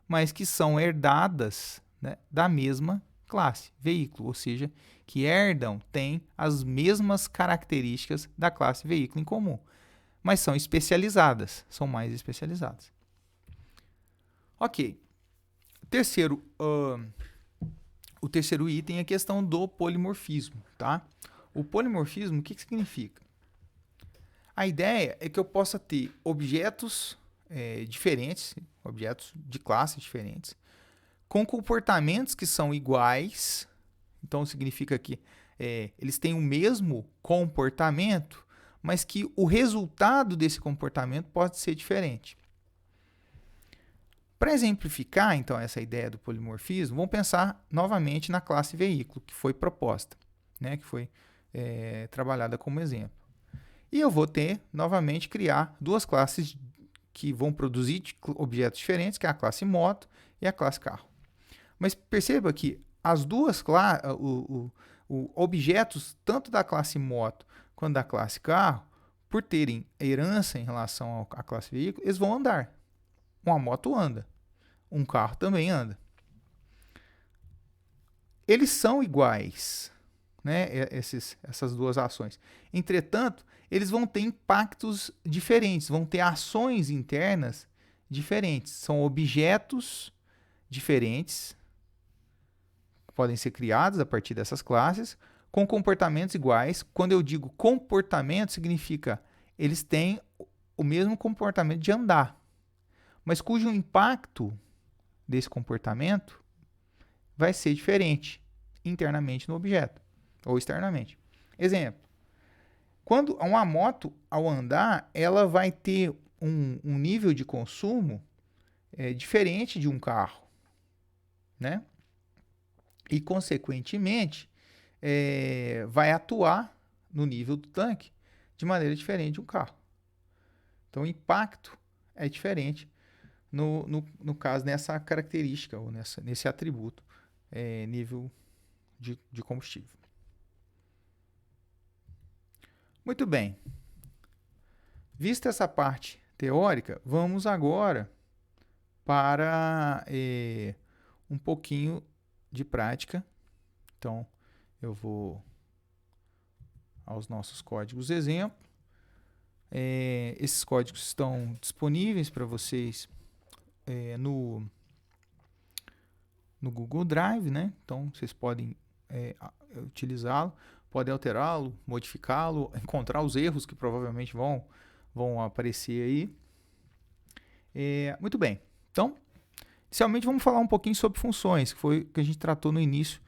mas que são herdadas, né, da mesma classe, veículo, ou seja, que têm as mesmas características da classe veículo em comum, mas são especializadas, são mais especializadas. Ok. O terceiro item é a questão do polimorfismo, tá? O polimorfismo, o que significa? A ideia é que eu possa ter objetos diferentes, objetos de classes diferentes, com comportamentos que são iguais. Então, significa que eles têm o mesmo comportamento, mas que o resultado desse comportamento pode ser diferente. Para exemplificar, então, essa ideia do polimorfismo, vamos pensar novamente na classe veículo, que foi proposta, né, que foi trabalhada como exemplo. E eu vou novamente criar duas classes que vão produzir objetos diferentes, que é a classe moto e a classe carro. Mas perceba que as duas objetos, tanto da classe moto quanto da classe carro, por terem herança em relação à classe veículo, eles vão andar. Uma moto anda, um carro também anda. Eles são iguais, né, essas duas ações. Entretanto, eles vão ter impactos diferentes, vão ter ações internas diferentes. São objetos diferentes, podem ser criados a partir dessas classes, com comportamentos iguais. Quando eu digo comportamento, significa eles têm o mesmo comportamento de andar, mas cujo impacto desse comportamento vai ser diferente internamente no objeto ou externamente. Exemplo, quando uma moto, ao andar, ela vai ter um nível de consumo diferente de um carro, né? E, consequentemente, vai atuar no nível do tanque de maneira diferente de um carro. Então, o impacto é diferente no caso, nessa característica, ou nesse atributo, nível de combustível. Muito bem. Vista essa parte teórica, vamos agora para um pouquinho de prática. Então, eu vou aos nossos códigos exemplo. Esses códigos estão disponíveis para vocês no Google Drive, né? Então, vocês podem utilizá-lo, podem alterá-lo, modificá-lo, encontrar os erros que provavelmente vão aparecer aí. Muito bem. Então, inicialmente vamos falar um pouquinho sobre funções, que foi o que a gente tratou no início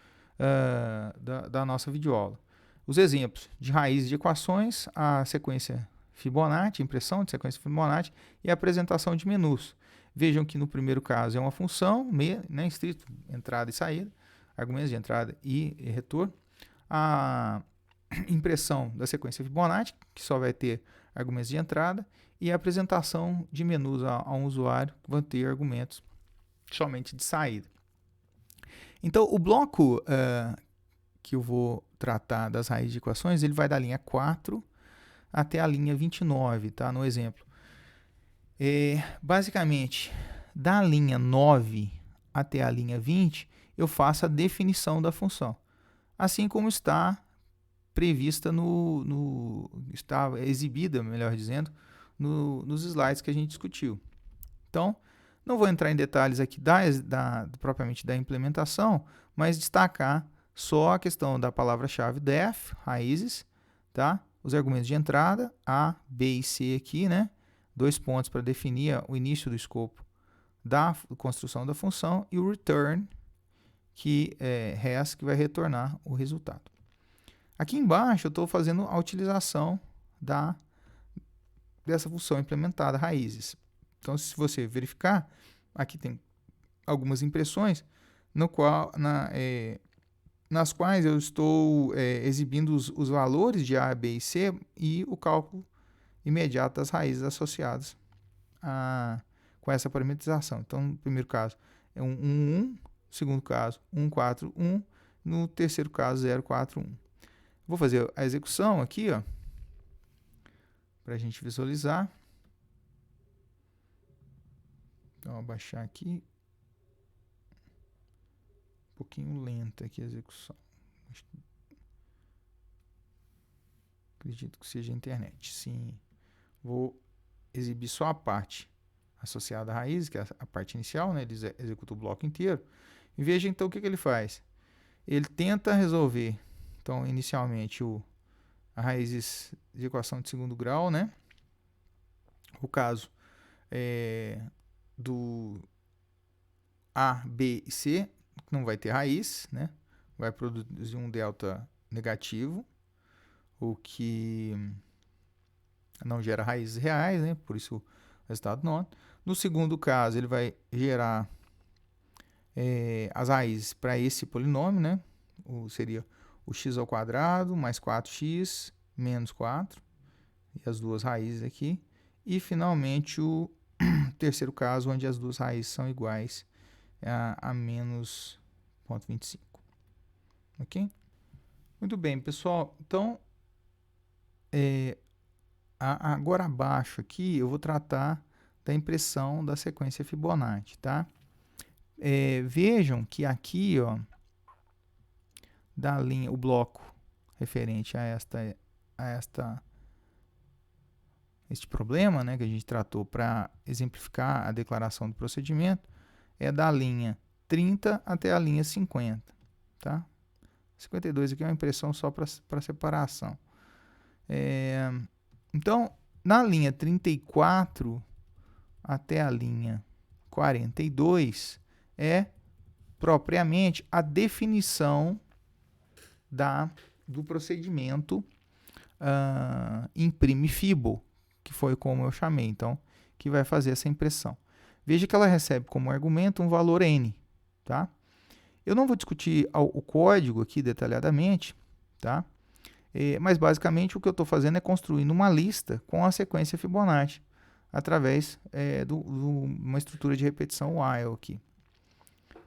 da nossa videoaula. Os exemplos de raízes de equações, a sequência Fibonacci, impressão de sequência Fibonacci e a apresentação de menus. Vejam que no primeiro caso é uma função, né, estrito, entrada e saída, argumentos de entrada e retorno. A impressão da sequência Fibonacci, que só vai ter argumentos de entrada, e a apresentação de menus a um usuário, que vai ter argumentos somente de saída. Então, o bloco que eu vou tratar das raízes de equações, ele vai da linha 4 até a linha 29, tá? No exemplo. Basicamente, da linha 9 até a linha 20, eu faço a definição da função, assim como está prevista está exibida, melhor dizendo, nos slides que a gente discutiu. Então, não vou entrar em detalhes aqui propriamente da implementação, mas destacar só a questão da palavra-chave def, raízes, tá? Os argumentos de entrada, A, B e C aqui, né? 2 pontos para definir o início do escopo da construção da função, e o return, que é res, que vai retornar o resultado. Aqui embaixo eu estou fazendo a utilização dessa função implementada, raízes. Então, se você verificar, aqui tem algumas impressões nas quais eu estou exibindo os valores de A, B e C e o cálculo imediato das raízes associadas com essa parametrização. Então, no primeiro caso é 1, 1, no segundo caso 1, 4, 1, no terceiro caso 0, 4, 1. Vou fazer a execução aqui, para a gente visualizar. Então, vou abaixar aqui. Um pouquinho lenta aqui a execução. Acredito que seja a internet. Sim. Vou exibir só a parte associada à raiz, que é a parte inicial, né? Ele executa o bloco inteiro. E veja então o que ele faz. Ele tenta resolver, então, inicialmente, a raízes de equação de segundo grau, né? O caso do A, B e C, não vai ter raiz, né? Vai produzir um delta negativo, o que não gera raízes reais, né? Por isso o resultado não. No segundo caso, ele vai gerar as raízes para esse polinômio, né? Seria o x ao quadrado mais 4x menos 4, e as duas raízes aqui. E, finalmente, o terceiro caso, onde as duas raízes são iguais a menos 0,25. Ok? Muito bem, pessoal. Então, agora abaixo aqui, eu vou tratar da impressão da sequência Fibonacci, tá? Vejam que aqui, da linha, o bloco referente a este problema, né, que a gente tratou para exemplificar a declaração do procedimento, é da linha 30 até a linha 50, tá? 52 aqui é uma impressão só para separação. Então, na linha 34 até a linha 42 é propriamente a definição do procedimento imprime Fibo, que foi como eu chamei, então, que vai fazer essa impressão. Veja que ela recebe como argumento um valor n, tá? Eu não vou discutir o código aqui detalhadamente, tá? Mas basicamente o que eu estou fazendo é construindo uma lista com a sequência Fibonacci, através de uma estrutura de repetição while aqui.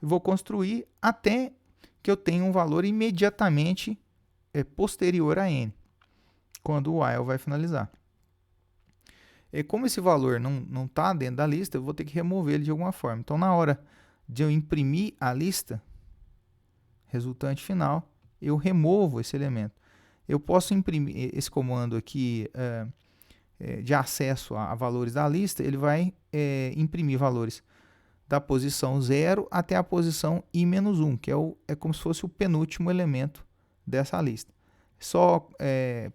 Eu vou construir até que eu tenha um valor imediatamente posterior a n, quando o while vai finalizar. Como esse valor não está dentro da lista, eu vou ter que remover ele de alguma forma. Então, na hora de eu imprimir a lista resultante final, eu removo esse elemento. Eu posso imprimir esse comando aqui de acesso a valores da lista, ele vai imprimir valores da posição 0 até a posição i-1, que é como se fosse o penúltimo elemento dessa lista. Só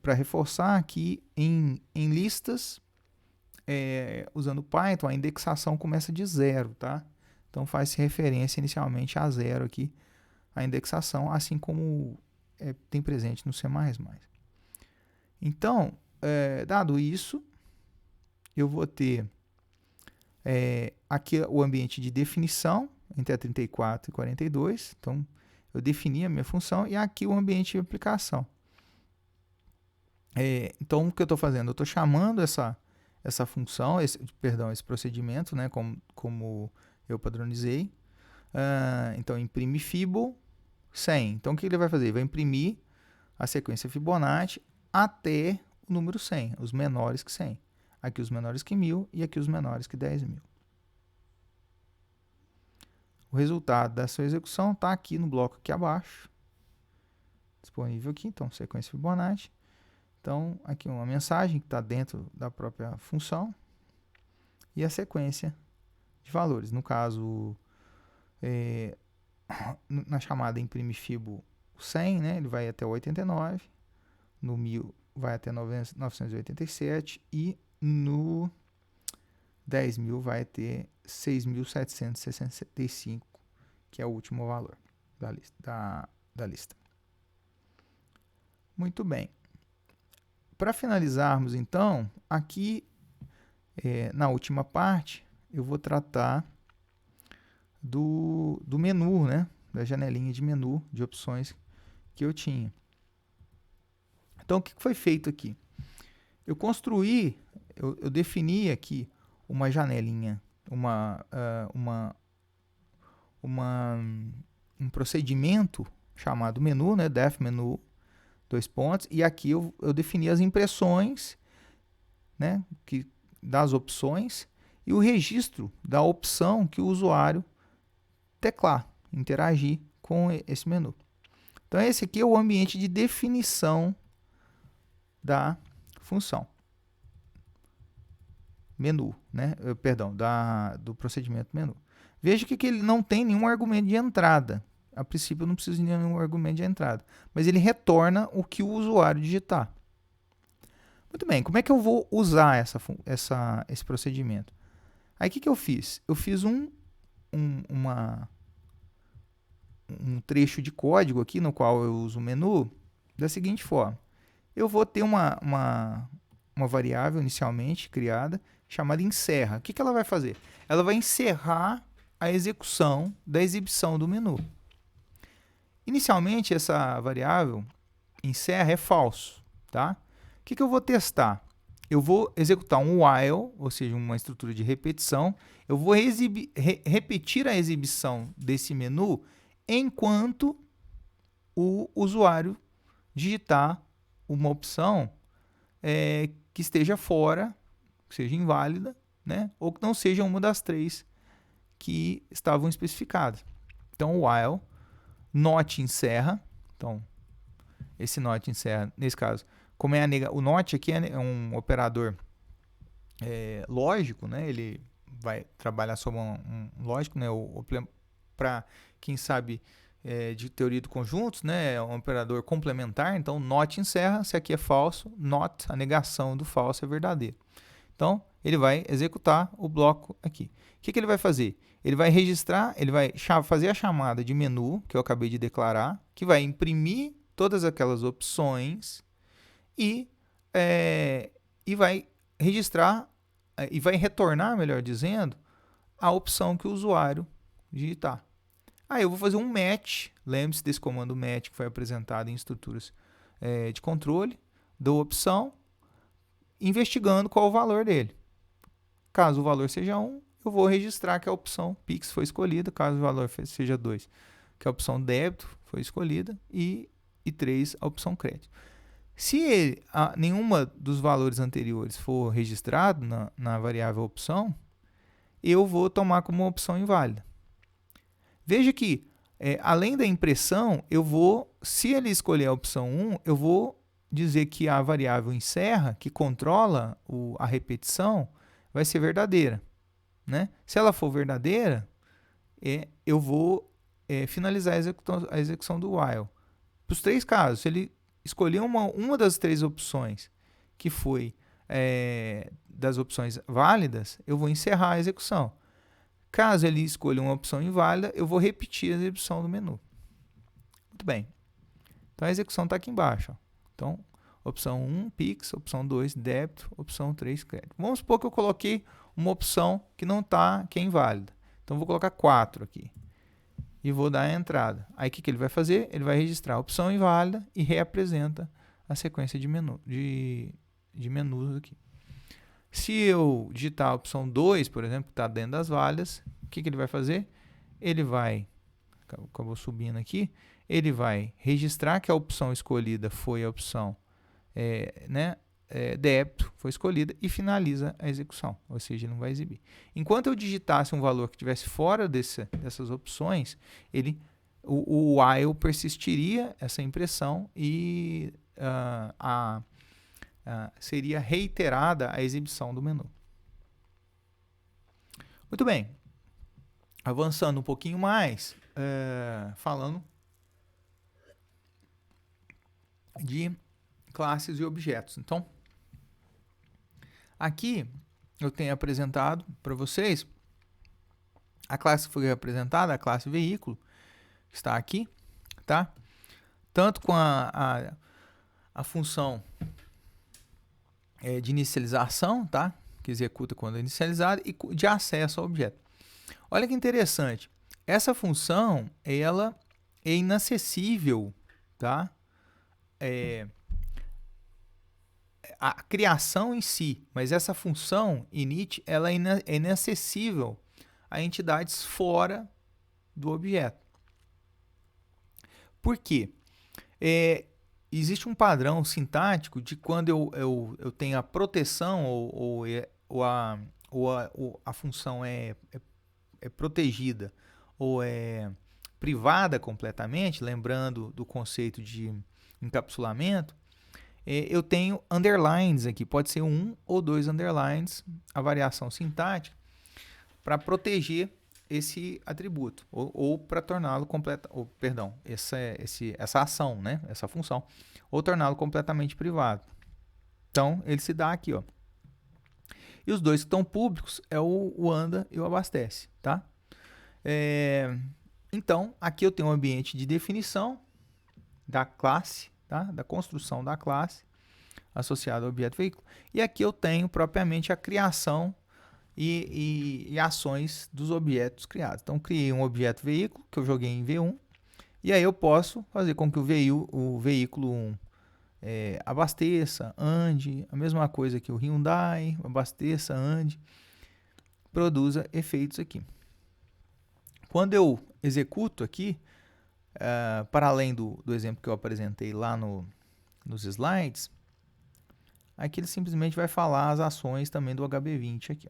para reforçar que em listas, usando Python, a indexação começa de 0, tá? Então faz referência inicialmente a 0 aqui, a indexação, assim como tem presente no C++. Então, dado isso, eu vou ter aqui o ambiente de definição, entre a 34 e 42. Então, eu defini a minha função, e aqui o ambiente de aplicação. Então, o que eu estou fazendo? Eu estou chamando essa função, esse procedimento, né, como eu padronizei. Então, imprime Fibo 100. Então, o que ele vai fazer? Ele vai imprimir a sequência Fibonacci até o número 100, os menores que 100. Aqui os menores que 1000 e aqui os menores que 10.000. O resultado da sua execução está aqui no bloco aqui abaixo, disponível aqui. Então, sequência Fibonacci. Então, aqui uma mensagem que está dentro da própria função e a sequência de valores. No caso, na chamada imprime Fibo 100, né, ele vai até 89, no 1000 vai até 987 e no 10.000 vai ter 6.765, que é o último valor da lista. Muito bem. Para finalizarmos, então, aqui na última parte, eu vou tratar do menu, né? Da janelinha de menu de opções que eu tinha. Então, o que foi feito aqui? Eu construí, eu defini aqui uma janelinha, um procedimento chamado menu, né? Def menu, 2 pontos, e aqui eu defini as impressões, né, das opções e o registro da opção que o usuário teclar, interagir com esse menu. Então, esse aqui é o ambiente de definição da função. Menu, né? Perdão, do procedimento menu. Veja que ele não tem nenhum argumento de entrada. A princípio, eu não preciso de nenhum argumento de entrada, mas ele retorna o que o usuário digitar. Muito bem, como é que eu vou usar esse procedimento? Aí, o que eu fiz? Eu fiz um trecho de código aqui, no qual eu uso o menu, da seguinte forma. Eu vou ter uma variável inicialmente criada, chamada encerra. O que ela vai fazer? Ela vai encerrar a execução da exibição do menu. Inicialmente, essa variável encerra é falso, tá? O que eu vou testar? Eu vou executar um while, ou seja, uma estrutura de repetição. Eu vou repetir a exibição desse menu enquanto o usuário digitar uma opção que esteja fora, que seja inválida, né? Ou que não seja uma das 3 que estavam especificadas. Então, o while not encerra. Então, esse not encerra, nesse caso, como o not aqui é um operador lógico, né? Ele vai trabalhar sobre um lógico, né? Para quem sabe de teoria de conjuntos, né? É um operador complementar. Então, not encerra, se aqui é falso, not, a negação do falso é verdadeiro. Então, ele vai executar o bloco aqui. O que ele vai fazer? Ele vai registrar, ele vai fazer a chamada de menu, que eu acabei de declarar, que vai imprimir todas aquelas opções e vai registrar, e vai retornar, melhor dizendo, a opção que o usuário digitar. Aí eu vou fazer um match, lembre-se desse comando match que foi apresentado em estruturas de controle, da opção, investigando qual o valor dele. Caso o valor seja 1, eu vou registrar que a opção Pix foi escolhida. Caso o valor seja 2, que a opção débito foi escolhida. E 3, a opção crédito. Se nenhuma dos valores anteriores for registrado na variável opção, eu vou tomar como uma opção inválida. Veja que, além da impressão, se ele escolher a opção 1, eu vou dizer que a variável encerra, que controla a repetição, vai ser verdadeira, né? Se ela for verdadeira, eu vou finalizar a execução do while. Para os 3 casos, se ele escolher uma das 3 opções, que foi das opções válidas, eu vou encerrar a execução. Caso ele escolha uma opção inválida, eu vou repetir a execução do menu. Muito bem. Então, a execução está aqui embaixo. Ó. Então, opção 1, Pix, opção 2, débito, opção 3, crédito. Vamos supor que eu coloquei uma opção que não está, que é inválida. Então, eu vou colocar 4 aqui. E vou dar a entrada. Aí, o que ele vai fazer? Ele vai registrar a opção inválida e reapresenta a sequência de menus aqui. Se eu digitar a opção 2, por exemplo, que está dentro das válidas, o que ele vai fazer? Ele vai, acabou subindo aqui, ele vai registrar que a opção escolhida foi a opção débito, foi escolhida, e finaliza a execução, ou seja, ele não vai exibir. Enquanto eu digitasse um valor que estivesse fora dessas opções, o while persistiria essa impressão e seria reiterada a exibição do menu. Muito bem. Avançando um pouquinho mais, falando de classes e objetos. Então, aqui eu tenho apresentado para vocês a classe que foi apresentada, a classe veículo, que está aqui, tá? Tanto com a função de inicialização, tá? Que executa quando é inicializado, e de acesso ao objeto. Olha que interessante. Essa função, ela é inacessível, tá? A criação em si, mas essa função init, ela é inacessível a entidades fora do objeto. Por quê? Existe um padrão sintático de quando eu tenho a proteção ou a função é protegida ou é privada completamente, lembrando do conceito de encapsulamento, eu tenho underlines aqui, pode ser 1 ou 2 underlines, a variação sintática, para proteger esse atributo, ou para torná-lo essa ação, né? Essa função, ou torná-lo completamente privado. Então, ele se dá aqui, ó. E os dois que estão públicos é o anda e o abastece, tá? Então, aqui eu tenho um ambiente de definição da classe, tá? Da construção da classe associada ao objeto veículo. E aqui eu tenho propriamente a criação e ações dos objetos criados. Então, criei um objeto veículo que eu joguei em V1 e aí eu posso fazer com que o veículo 1 abasteça, ande, a mesma coisa que o Hyundai, abasteça, ande, produza efeitos aqui. Quando eu executo aqui, para além do exemplo que eu apresentei lá nos slides, aqui ele simplesmente vai falar as ações também do HB20 aqui.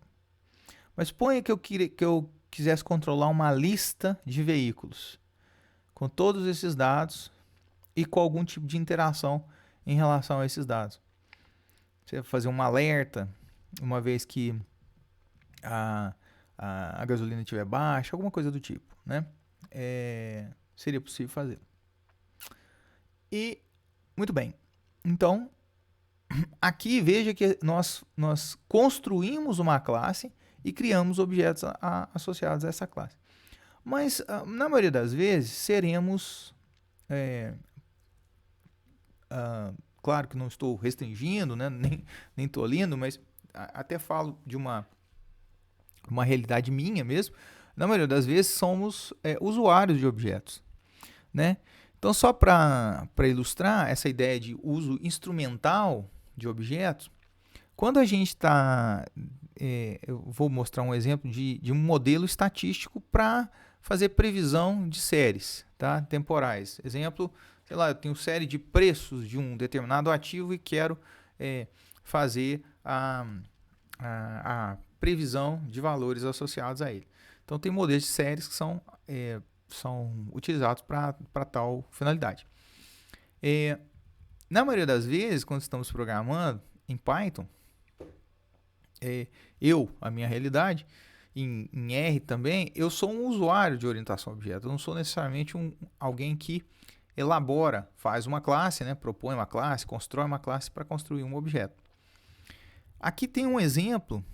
Mas suponha que eu quisesse controlar uma lista de veículos com todos esses dados e com algum tipo de interação em relação a esses dados. Você vai fazer um alerta uma vez que a gasolina estiver baixa, alguma coisa do tipo, né? Seria possível fazer. E, muito bem. Então, aqui veja que nós construímos uma classe e criamos objetos associados a essa classe. Mas, na maioria das vezes, seremos... claro que não estou restringindo, né? nem tolindo, mas até falo de uma realidade minha mesmo. Na maioria das vezes, somos usuários de objetos, né? Então, só para ilustrar essa ideia de uso instrumental de objetos, quando a gente está... eu vou mostrar um exemplo de um modelo estatístico para fazer previsão de séries, tá? Temporais. Exemplo, sei lá, eu tenho série de preços de um determinado ativo e quero fazer a previsão de valores associados a ele. Então, tem modelos de séries que são utilizados para tal finalidade. Na maioria das vezes, quando estamos programando em Python, a minha realidade, em R também, eu sou um usuário de orientação a objeto. Eu não sou necessariamente alguém que elabora, faz uma classe, né, propõe uma classe, constrói uma classe para construir um objeto. Aqui tem um exemplo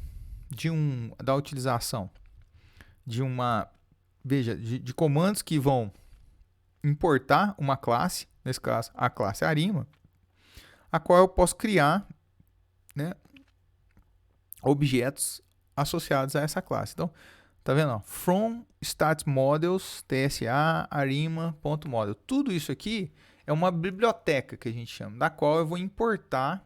da utilização de comandos que vão importar uma classe, nesse caso a classe Arima, a qual eu posso criar, né, objetos associados a essa classe. Então, tá vendo? From stat models tsa arima.model. Tudo isso aqui é uma biblioteca que a gente chama, da qual eu vou importar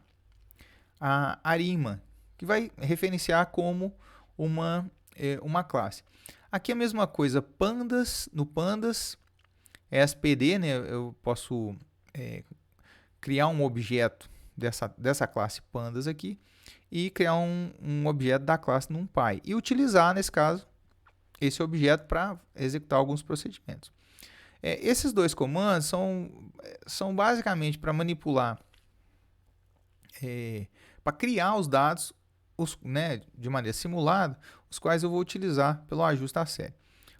a Arima, que vai referenciar como uma classe. Aqui é a mesma coisa, no pandas, SPD, né? Eu posso criar um objeto dessa classe pandas aqui e criar um objeto da classe NumPy e utilizar, nesse caso, esse objeto para executar alguns procedimentos. Esses dois comandos são basicamente para manipular, para criar os dados né, de maneira simulada, os quais eu vou utilizar pelo ajuste da série.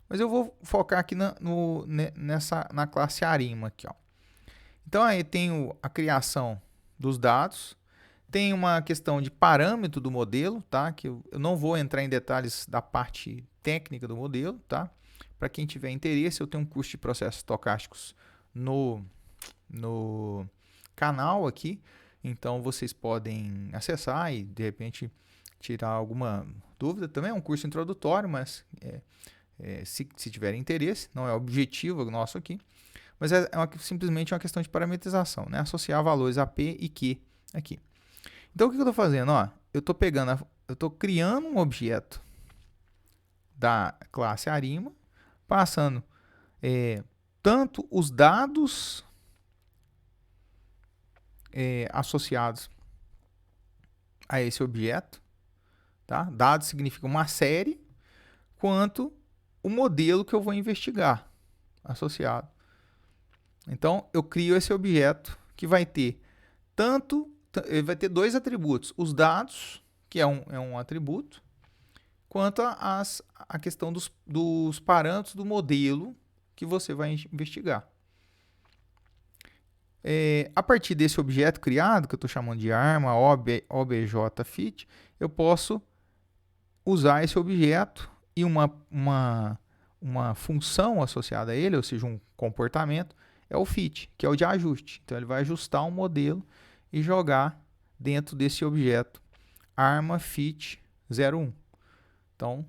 Mas eu vou focar aqui na classe Arima. Aqui, ó. Então, aí tenho a criação dos dados, tem uma questão de parâmetro do modelo, tá? Que eu não vou entrar em detalhes da parte técnica do modelo, tá? Para quem tiver interesse, eu tenho um curso de processos estocásticos no canal aqui, então vocês podem acessar e de repente tirar alguma dúvida. Também é um curso introdutório, mas se tiverem interesse, não é objetivo nosso aqui, mas simplesmente uma questão de parametrização, né? Associar valores a P e Q aqui. Então, o que eu estou fazendo? Eu estou criando um objeto da classe Arima, passando tanto os dados associados a esse objeto, tá? Dados significa uma série, quanto o modelo que eu vou investigar associado. Então, eu crio esse objeto que vai ter vai ter dois atributos, os dados, que é um atributo, quanto a questão dos parâmetros do modelo que você vai investigar. A partir desse objeto criado, que eu estou chamando de arma, objfit, eu posso usar esse objeto e uma função associada a ele, ou seja, um comportamento, é o fit, que é o de ajuste. Então, ele vai ajustar um modelo e jogar dentro desse objeto arma fit 01. Então,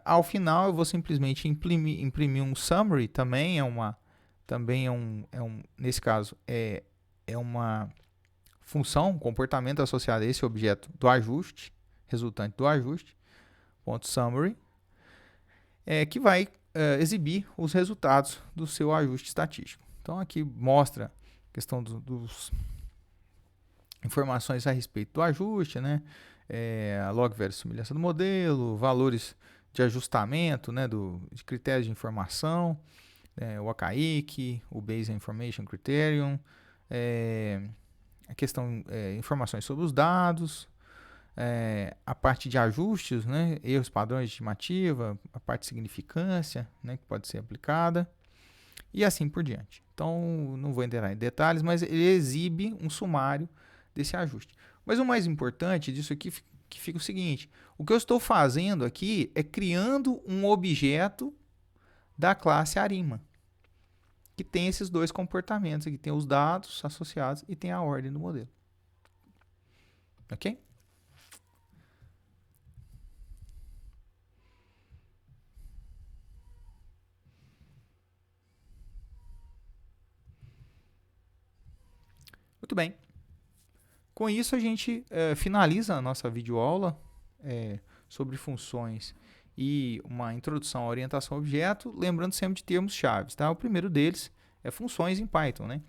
ao final, eu vou simplesmente imprimir um summary, nesse caso, é uma função, um comportamento associado a esse objeto do ajuste, resultante do ajuste, .summary, que vai exibir os resultados do seu ajuste estatístico. Então, aqui mostra a questão dos informações a respeito do ajuste, né? A log verossimilhança do modelo, valores de ajustamento, né, de critérios de informação, o AKIC, o Base Information Criterion, a questão informações sobre os dados, a parte de ajustes, né, erros padrões de estimativa, a parte de significância, né, que pode ser aplicada, e assim por diante. Então, não vou entrar em detalhes, mas ele exibe um sumário desse ajuste. Mas o mais importante disso aqui que fica o seguinte: o que eu estou fazendo aqui é criando um objeto da classe Arima, que tem esses dois comportamentos aqui, tem os dados associados e tem a ordem do modelo. Ok? Muito bem. Com isso, a gente finaliza a nossa videoaula sobre funções e uma introdução à orientação a objeto, lembrando sempre de termos chaves, tá? O primeiro deles é funções em Python, né?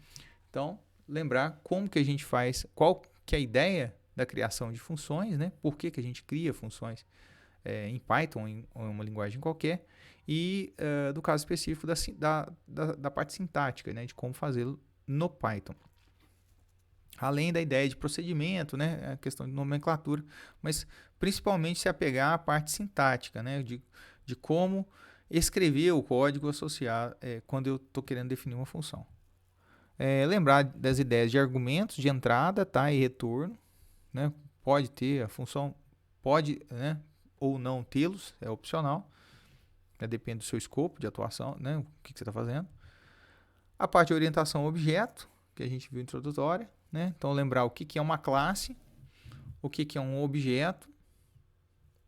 Então, lembrar como que a gente faz, qual que é a ideia da criação de funções, né? Por que que a gente cria funções em Python ou em uma linguagem qualquer, e do caso específico da parte sintática, né? De como fazê-lo no Python. Além da ideia de procedimento, né, a questão de nomenclatura, mas principalmente se apegar à parte sintática, né, de como escrever o código associado quando eu estou querendo definir uma função. Lembrar das ideias de argumentos de entrada, tá, e retorno, né, pode ter a função, pode, né, ou não tê-los, é opcional, depende do seu escopo de atuação, né, o que você está fazendo. A parte de orientação ao objeto, que a gente viu introdutória, né? Então, lembrar o que é uma classe, o que é um objeto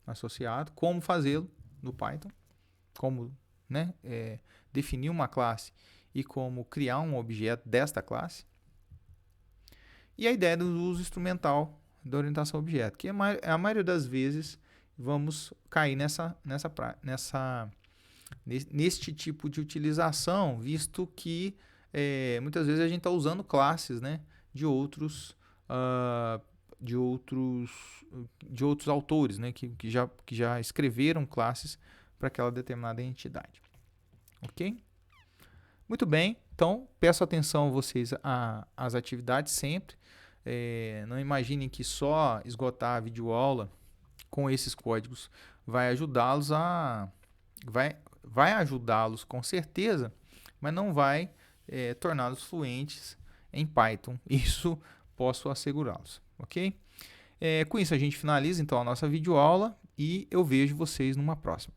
associado, como fazê-lo no Python, como, né, definir uma classe e como criar um objeto desta classe. E a ideia do uso instrumental da orientação ao objeto, que a maioria das vezes vamos cair neste tipo de utilização, visto que muitas vezes a gente está usando classes, né, de outros autores, né, que já escreveram classes para aquela determinada entidade. Ok? Muito bem, então peço atenção a vocês às atividades sempre. Não imaginem que só esgotar a videoaula com esses códigos vai ajudá-los vai ajudá-los com certeza, mas não vai torná-los fluentes em Python. Isso posso assegurá-los, ok? Com isso a gente finaliza então a nossa videoaula e eu vejo vocês numa próxima.